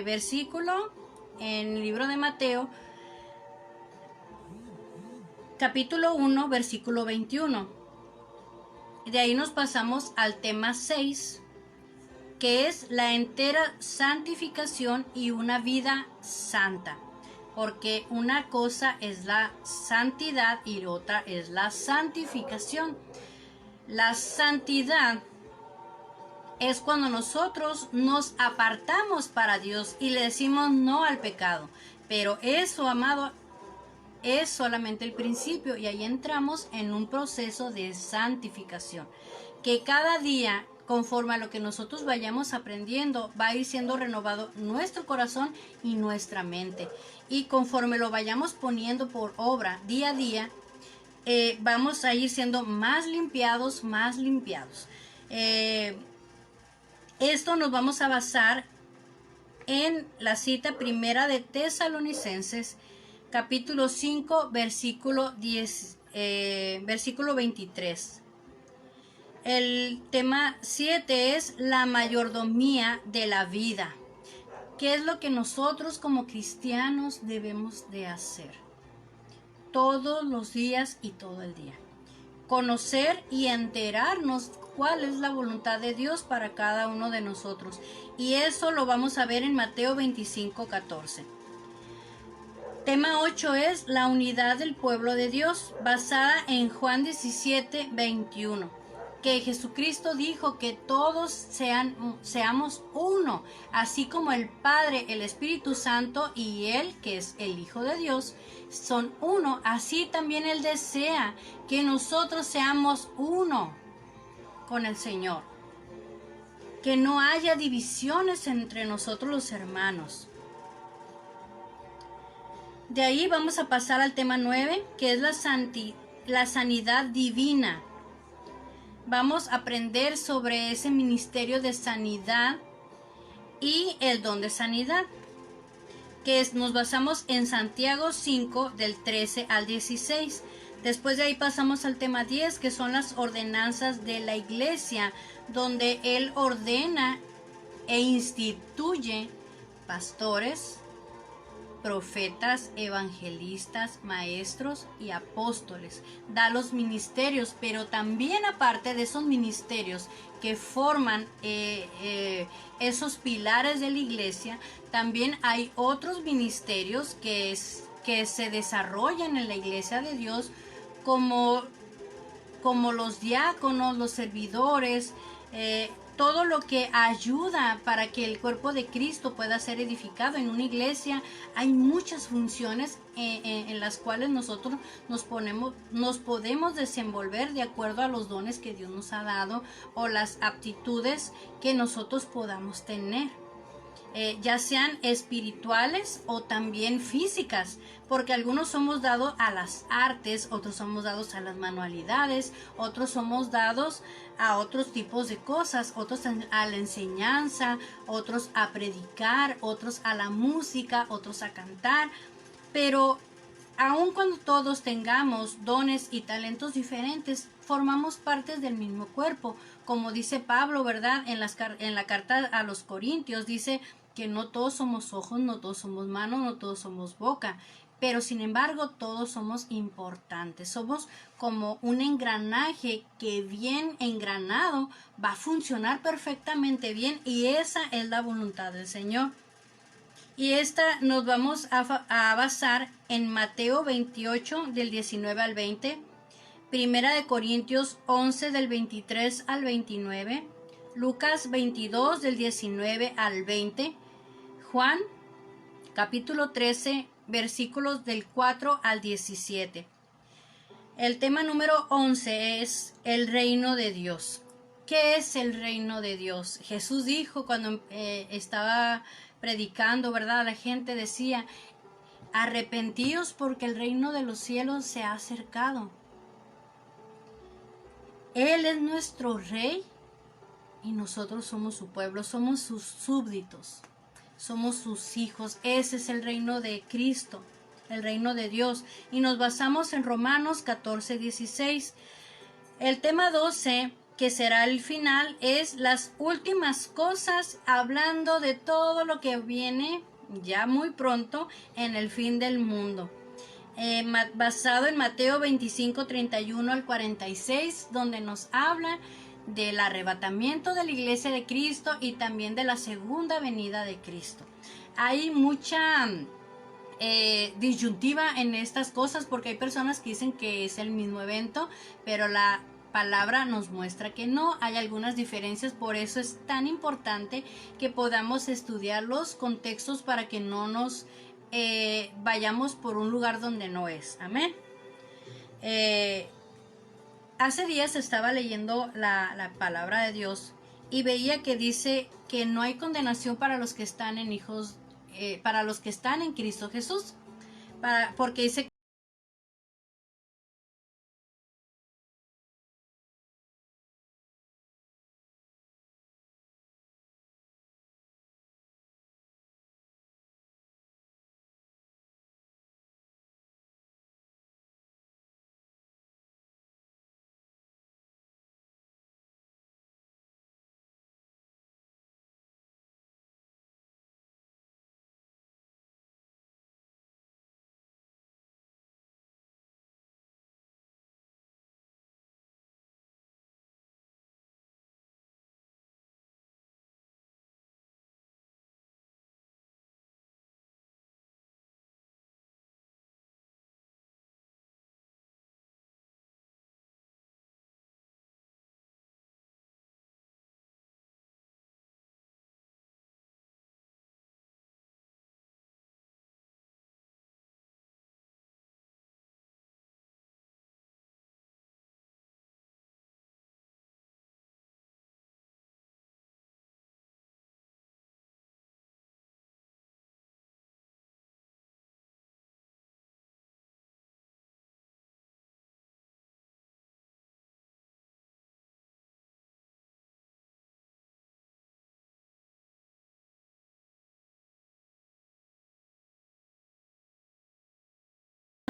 versículo, en el libro de Mateo, capítulo 1, versículo 21. De ahí nos pasamos al tema 6, que es la entera santificación y una vida santa. Porque una cosa es la santidad y otra es la santificación. La santidad es cuando nosotros nos apartamos para Dios y le decimos no al pecado. Pero eso, amado, es solamente el principio, y ahí entramos en un proceso de santificación, que cada día, conforme a lo que nosotros vayamos aprendiendo, va a ir siendo renovado nuestro corazón y nuestra mente, y conforme lo vayamos poniendo por obra día a día, vamos a ir siendo más limpiados. Esto nos vamos a basar en la cita primera de Tesalonicenses, capítulo 5, versículo 23. El tema 7 es la mayordomía de la vida. ¿Qué es lo que nosotros como cristianos debemos de hacer? Todos los días y todo el día. Conocer y enterarnos cuál es la voluntad de Dios para cada uno de nosotros. Y eso lo vamos a ver en Mateo 25:14. Tema 8 es la unidad del pueblo de Dios, basada en Juan 17:21, que Jesucristo dijo que todos seamos uno, así como el Padre, el Espíritu Santo y Él, que es el Hijo de Dios, son uno. Así también Él desea que nosotros seamos uno con el Señor, que no haya divisiones entre nosotros los hermanos. De ahí vamos a pasar al tema 9, que es la sanidad divina. Vamos a aprender sobre ese ministerio de sanidad y el don de sanidad, que nos basamos en Santiago 5, del 13 al 16. Después de ahí pasamos al tema 10, que son las ordenanzas de la iglesia, donde Él ordena e instituye pastores, profetas, evangelistas, maestros y apóstoles. Da los ministerios, pero también aparte de esos ministerios que forman esos pilares de la iglesia, también hay otros ministerios que se desarrollan en la iglesia de Dios, como los diáconos, los servidores, todo lo que ayuda para que el cuerpo de Cristo pueda ser edificado. En una iglesia hay muchas funciones en las cuales nosotros nos podemos desenvolver de acuerdo a los dones que Dios nos ha dado o las aptitudes que nosotros podamos tener. Ya sean espirituales o también físicas, porque algunos somos dados a las artes, otros somos dados a las manualidades, otros somos dados a otros tipos de cosas, otros a la enseñanza, otros a predicar, otros a la música, otros a cantar. Pero aun cuando todos tengamos dones y talentos diferentes, formamos partes del mismo cuerpo. Como dice Pablo, ¿verdad? En la carta a los Corintios dice que no todos somos ojos, no todos somos manos, no todos somos boca, pero sin embargo todos somos importantes. Somos como un engranaje que bien engranado va a funcionar perfectamente bien, y esa es la voluntad del Señor. Y esta nos vamos a basar en Mateo 28 del 19 al 20, Primera de Corintios 11 del 23 al 29, Lucas 22 del 19 al 20, Juan capítulo 13 versículos del 4 al 17. El tema número 11 es el reino de Dios. ¿Qué es el reino de Dios? Jesús dijo cuando estaba predicando, ¿verdad? La gente decía: arrepentíos porque el reino de los cielos se ha acercado. Él es nuestro rey y nosotros somos su pueblo, somos sus súbditos, somos sus hijos. Ese es el reino de Cristo, el reino de Dios. Y nos basamos en Romanos 14, 16. El tema 12, que será el final, es las últimas cosas, hablando de todo lo que viene ya muy pronto en el fin del mundo. Basado en Mateo 25, 31 al 46, donde nos habla del arrebatamiento de la iglesia de Cristo y también de la segunda venida de Cristo. Hay mucha disyuntiva en estas cosas, porque hay personas que dicen que es el mismo evento, pero la palabra nos muestra que no. Hay algunas diferencias, por eso es tan importante que podamos estudiar los contextos para que no nos vayamos por un lugar donde no es. Amén. Hace días estaba leyendo la palabra de Dios y veía que dice que no hay condenación para los que están para los que están en Cristo Jesús, porque dice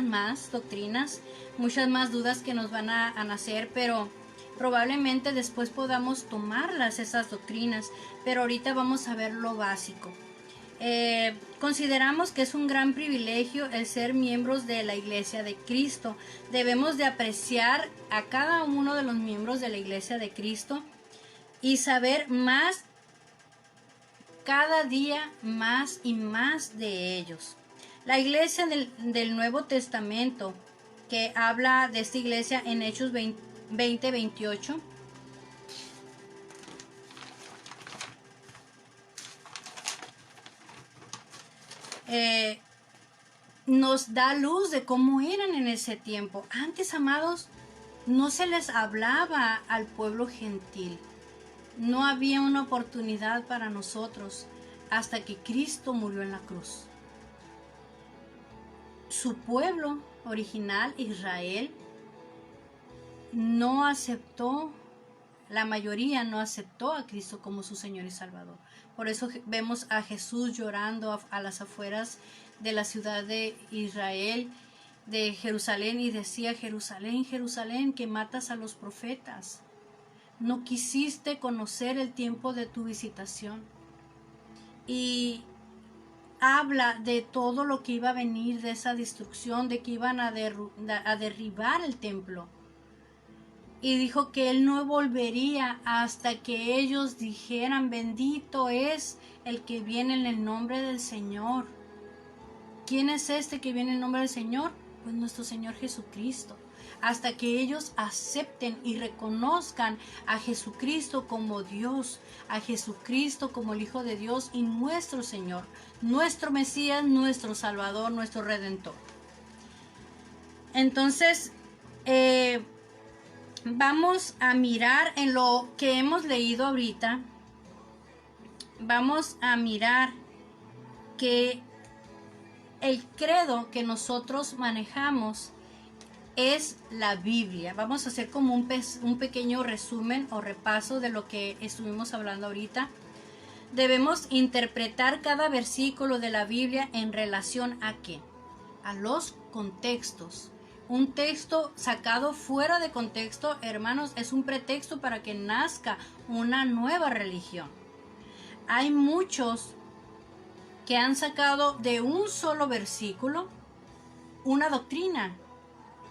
más doctrinas, muchas más dudas que nos van a nacer, pero probablemente después podamos tomarlas esas doctrinas, pero ahorita vamos a ver lo básico. Consideramos que es un gran privilegio el ser miembros de la Iglesia de Cristo. Debemos de apreciar a cada uno de los miembros de la Iglesia de Cristo y saber más, cada día más y más de ellos. La iglesia del Nuevo Testamento, que habla de esta iglesia en Hechos 20, 28, eh, nos da luz de cómo eran en ese tiempo. Antes, amados, no se les hablaba al pueblo gentil. No había una oportunidad para nosotros hasta que Cristo murió en la cruz. Su pueblo original, Israel, no aceptó, la mayoría no aceptó a Cristo como su Señor y Salvador. Por eso vemos a Jesús llorando a las afueras de la ciudad de Israel, de Jerusalén, y decía: Jerusalén, Jerusalén, que matas a los profetas. No quisiste conocer el tiempo de tu visitación. Y habla de todo lo que iba a venir, de esa destrucción, de que iban a derribar el templo. Y dijo que él no volvería hasta que ellos dijeran: bendito es el que viene en el nombre del Señor. ¿Quién es este que viene en el nombre del Señor? Pues nuestro Señor Jesucristo. Hasta que ellos acepten y reconozcan a Jesucristo como Dios, a Jesucristo como el Hijo de Dios y nuestro Señor, nuestro Mesías, nuestro Salvador, nuestro Redentor. Entonces, vamos a mirar en lo que hemos leído ahorita. Vamos a mirar que el credo que nosotros manejamos es la Biblia. Vamos a hacer como un pequeño resumen o repaso de lo que estuvimos hablando ahorita. Debemos interpretar cada versículo de la Biblia en relación a ¿qué? A los contextos. Un texto sacado fuera de contexto, hermanos, es un pretexto para que nazca una nueva religión. Hay muchos que han sacado de un solo versículo una doctrina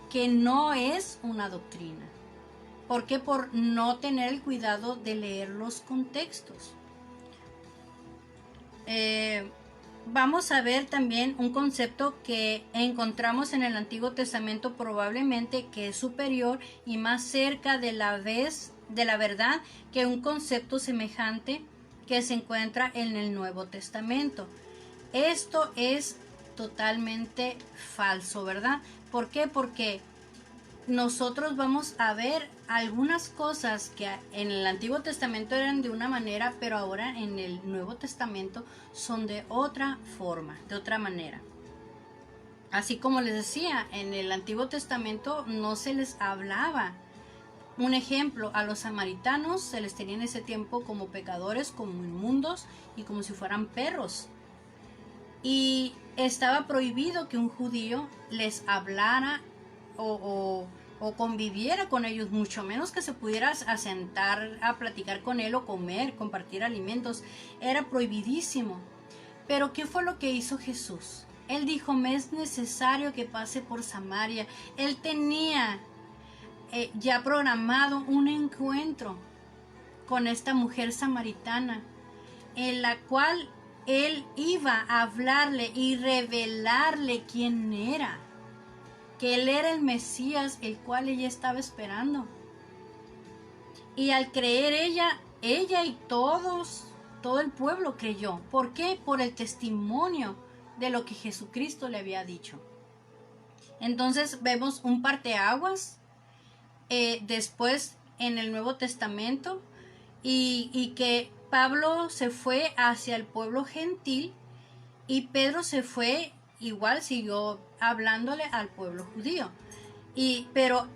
que no es una doctrina. ¿Por qué? Por no tener el cuidado de leer los contextos. Vamos a ver también un concepto que encontramos en el Antiguo Testamento, probablemente que es superior y más cerca de la verdad que un concepto semejante que se encuentra en el Nuevo Testamento. Esto es totalmente falso, ¿verdad? ¿Por qué? Porque nosotros vamos a ver algunas cosas que en el Antiguo Testamento eran de una manera, pero ahora en el Nuevo Testamento son de otra forma, de otra manera. Así como les decía, en el Antiguo Testamento no se les hablaba. Un ejemplo, a los samaritanos se les tenía en ese tiempo como pecadores, como inmundos y como si fueran perros. Y estaba prohibido que un judío les hablara o conviviera con ellos, mucho menos que se pudiera sentar a platicar con él o comer, compartir alimentos. Era prohibidísimo. Pero ¿qué fue lo que hizo Jesús? Él dijo: me es necesario que pase por Samaria. Él tenía ya programado un encuentro con esta mujer samaritana, en la cual él iba a hablarle y revelarle quién era, que él era el Mesías, el cual ella estaba esperando. Y al creer ella y todo el pueblo creyó. ¿Por qué? Por el testimonio de lo que Jesucristo le había dicho. Entonces vemos un parteaguas después en el Nuevo Testamento, y que Pablo se fue hacia el pueblo gentil y Pedro se fue, igual siguió hablándole al pueblo judío. Pero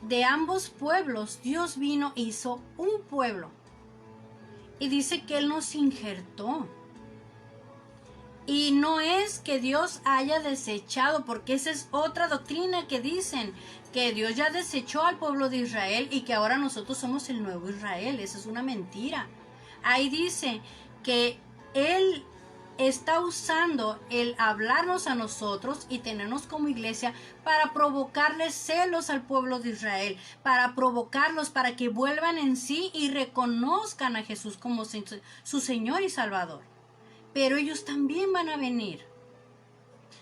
de ambos pueblos, Dios vino e hizo un pueblo. Y dice que Él nos injertó. Y no es que Dios haya desechado, porque esa es otra doctrina que dicen, que Dios ya desechó al pueblo de Israel y que ahora nosotros somos el nuevo Israel. Esa es una mentira. Ahí dice que Él está usando el hablarnos a nosotros y tenernos como iglesia para provocarles celos al pueblo de Israel, para provocarlos para que vuelvan en sí y reconozcan a Jesús como su Señor y Salvador. Pero ellos también van a venir.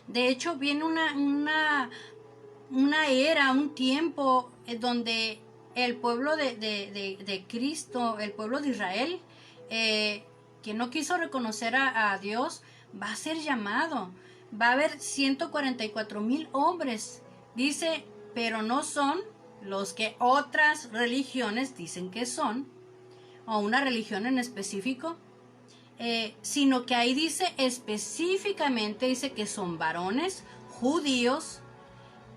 De hecho, viene una era, un tiempo donde el pueblo de Cristo, el pueblo de Israel, que no quiso reconocer a Dios, va a ser llamado. Va a haber 144,000 hombres. Dice, pero no son los que otras religiones dicen que son, o una religión en específico, sino que ahí dice específicamente, dice que son varones judíos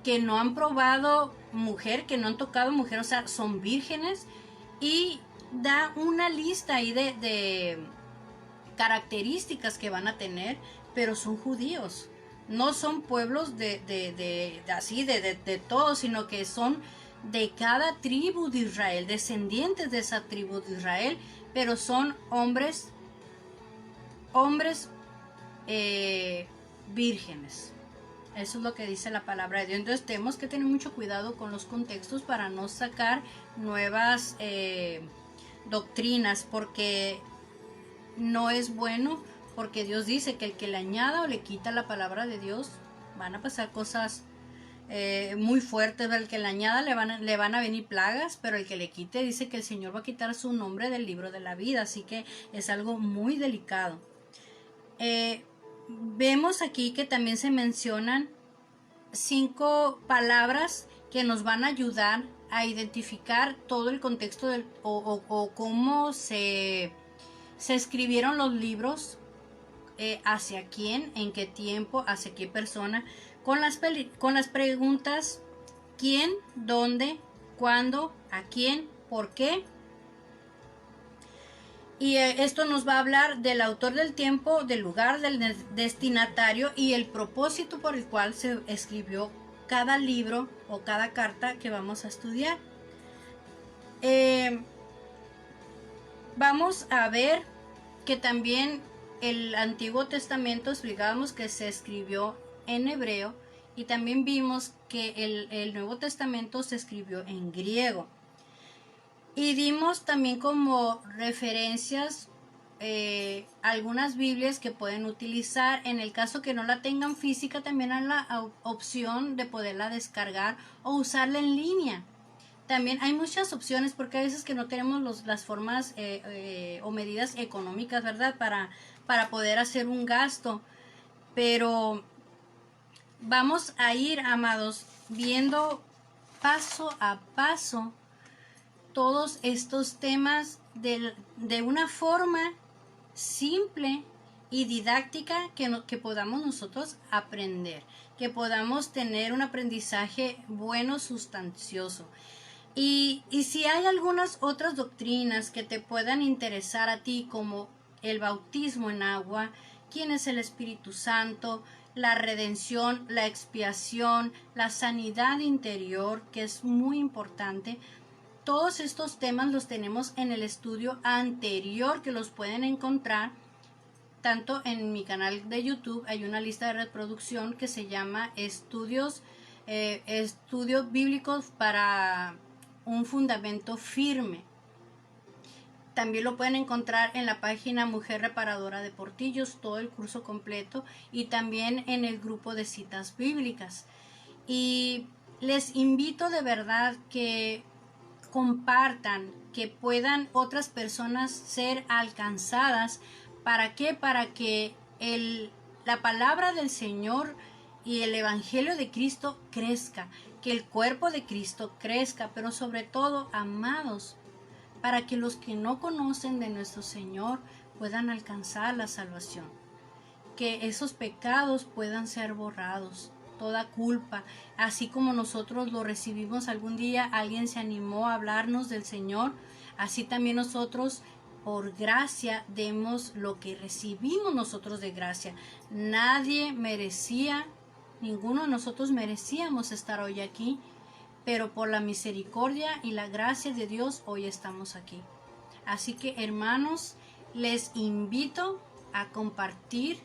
que no han probado mujer, que no han tocado mujer, o sea, son vírgenes, y da una lista ahí de características que van a tener, pero son judíos, no son pueblos de todos, sino que son de cada tribu de Israel, descendientes de esa tribu de Israel, pero son hombres vírgenes. Eso es lo que dice la palabra de Dios. Entonces tenemos que tener mucho cuidado con los contextos para no sacar nuevas doctrinas, porque no es bueno, porque Dios dice que el que le añada o le quita la palabra de Dios, van a pasar cosas muy fuertes. El que le añada le van a venir plagas, pero el que le quite, dice que el Señor va a quitar su nombre del libro de la vida, así que es algo muy delicado. Vemos aquí que también se mencionan 5 palabras que nos van a ayudar a identificar todo el contexto o cómo se escribieron los libros, hacia quién, en qué tiempo, hacia qué persona, con las preguntas quién, dónde, cuándo, a quién, por qué. Y esto nos va a hablar del autor del tiempo, del lugar, del destinatario y el propósito por el cual se escribió cada libro o cada carta que vamos a estudiar. Vamos a ver que también el Antiguo Testamento explicábamos que se escribió en hebreo, y también vimos que el Nuevo Testamento se escribió en griego. Y dimos también como referencias algunas Biblias que pueden utilizar. En el caso que no la tengan física, también hay la opción de poderla descargar o usarla en línea. También hay muchas opciones, porque a veces que no tenemos las formas o medidas económicas, ¿verdad? Para poder hacer un gasto. Pero vamos a ir, amados, viendo paso a paso todos estos temas de una forma simple y didáctica que podamos nosotros aprender, que podamos tener un aprendizaje bueno, sustancioso. Y si hay algunas otras doctrinas que te puedan interesar a ti, como el bautismo en agua, quién es el Espíritu Santo, la redención, la expiación, la sanidad interior, que es muy importante, todos estos temas los tenemos en el estudio anterior, que los pueden encontrar tanto en mi canal de YouTube. Hay una lista de reproducción que se llama Estudios Bíblicos para un Fundamento Firme. También lo pueden encontrar en la página Mujer Reparadora de Portillos, todo el curso completo, y también en el grupo de citas bíblicas. Y les invito de verdad que compartan, que puedan otras personas ser alcanzadas. ¿Para qué? Para que la palabra del Señor y el Evangelio de Cristo crezca, que el cuerpo de Cristo crezca, pero sobre todo, amados, para que los que no conocen de nuestro Señor puedan alcanzar la salvación, que esos pecados puedan ser borrados, toda culpa, así como nosotros lo recibimos algún día, alguien se animó a hablarnos del Señor, así también nosotros por gracia demos lo que recibimos nosotros de gracia. Nadie merecía, ninguno de nosotros merecíamos estar hoy aquí, pero por la misericordia y la gracia de Dios hoy estamos aquí. Así que, hermanos, les invito a compartir.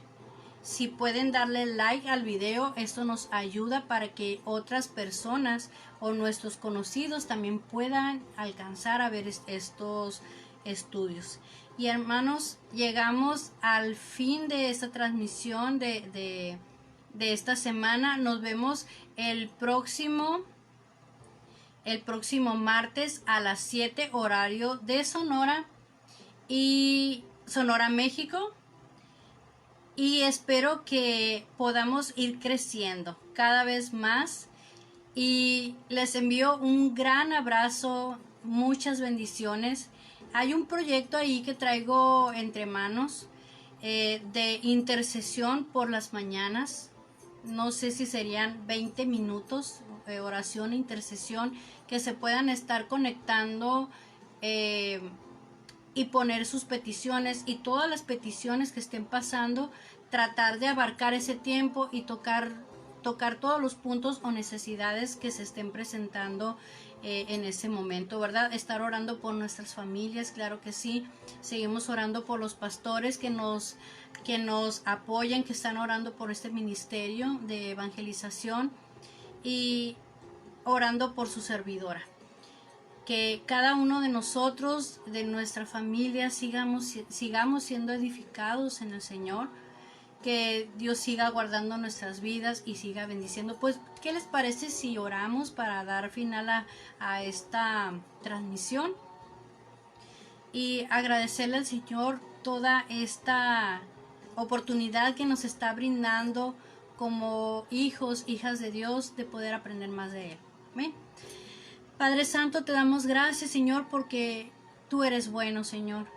Si pueden darle like al video, esto nos ayuda para que otras personas o nuestros conocidos también puedan alcanzar a ver estos estudios. Y hermanos, llegamos al fin de esta transmisión de esta semana. Nos vemos el próximo martes a las 7 horario de Sonora y Sonora, México. y espero que podamos ir creciendo cada vez más. Y les envío un gran abrazo, muchas bendiciones. Hay un proyecto ahí que traigo entre manos de intercesión por las mañanas. No sé si serían 20 minutos, oración e intercesión, que se puedan estar conectando y poner sus peticiones, y todas las peticiones que estén pasando, tratar de abarcar ese tiempo y tocar todos los puntos o necesidades que se estén presentando en ese momento, ¿verdad? Estar orando por nuestras familias, claro que sí. Seguimos orando por los pastores que nos apoyan, que están orando por este ministerio de evangelización, y orando por su servidora. Que cada uno de nosotros, de nuestra familia, sigamos siendo edificados en el Señor. Que Dios siga guardando nuestras vidas y siga bendiciendo. Pues, ¿qué les parece si oramos para dar final a esta transmisión? Y agradecerle al Señor toda esta oportunidad que nos está brindando como hijos, hijas de Dios, de poder aprender más de Él. ¿Amén? Padre Santo, te damos gracias, Señor, porque tú eres bueno, Señor.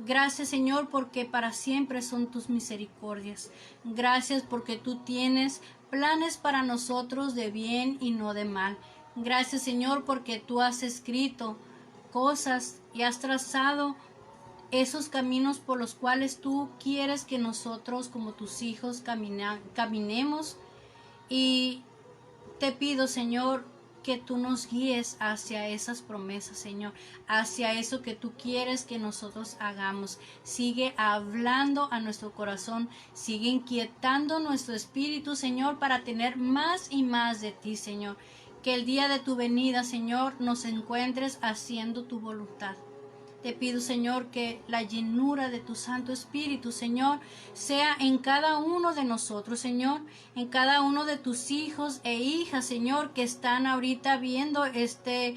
Gracias, Señor, porque para siempre son tus misericordias. Gracias porque tú tienes planes para nosotros de bien y no de mal. Gracias, Señor, porque tú has escrito cosas y has trazado esos caminos por los cuales tú quieres que nosotros, como tus hijos, caminemos. Y te pido, Señor, que tú nos guíes hacia esas promesas, Señor, hacia eso que tú quieres que nosotros hagamos. Sigue hablando a nuestro corazón, sigue inquietando nuestro espíritu, Señor, para tener más y más de ti, Señor. Que el día de tu venida, Señor, nos encuentres haciendo tu voluntad. Te pido, Señor, que la llenura de tu Santo Espíritu, Señor, sea en cada uno de nosotros, Señor, en cada uno de tus hijos e hijas, Señor, que están ahorita viendo este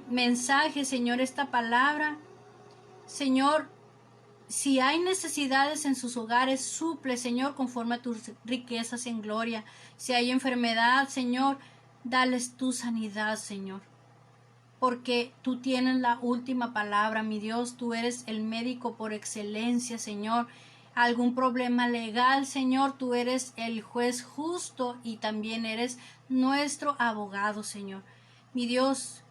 mensaje, Señor, esta palabra. Señor, si hay necesidades en sus hogares, suple, Señor, conforme a tus riquezas en gloria. Si hay enfermedad, Señor, dales tu sanidad, Señor. Porque tú tienes la última palabra, mi Dios. Tú eres el médico por excelencia, Señor. Algún problema legal, Señor, tú eres el juez justo y también eres nuestro abogado, Señor. Mi Dios,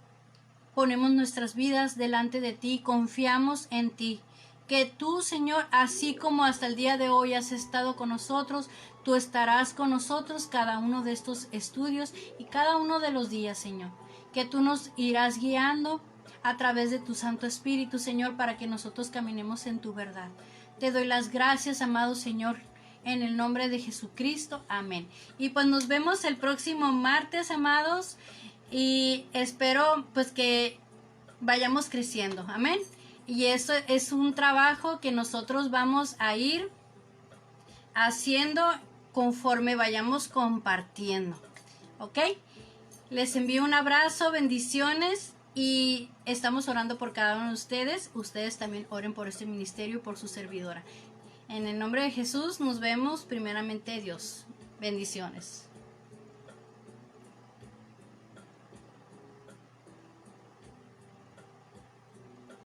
ponemos nuestras vidas delante de ti, confiamos en ti. Que tú, Señor, así como hasta el día de hoy has estado con nosotros, tú estarás con nosotros cada uno de estos estudios y cada uno de los días, Señor. Que tú nos irás guiando a través de tu Santo Espíritu, Señor, para que nosotros caminemos en tu verdad. Te doy las gracias, amado Señor, en el nombre de Jesucristo. Amén. Y pues nos vemos el próximo martes, amados, y espero pues que vayamos creciendo. Amén. Y eso es un trabajo que nosotros vamos a ir haciendo conforme vayamos compartiendo. ¿Ok? Les envío un abrazo, bendiciones, y estamos orando por cada uno de ustedes. Ustedes también oren por este ministerio y por su servidora. En el nombre de Jesús nos vemos, primeramente Dios. Bendiciones.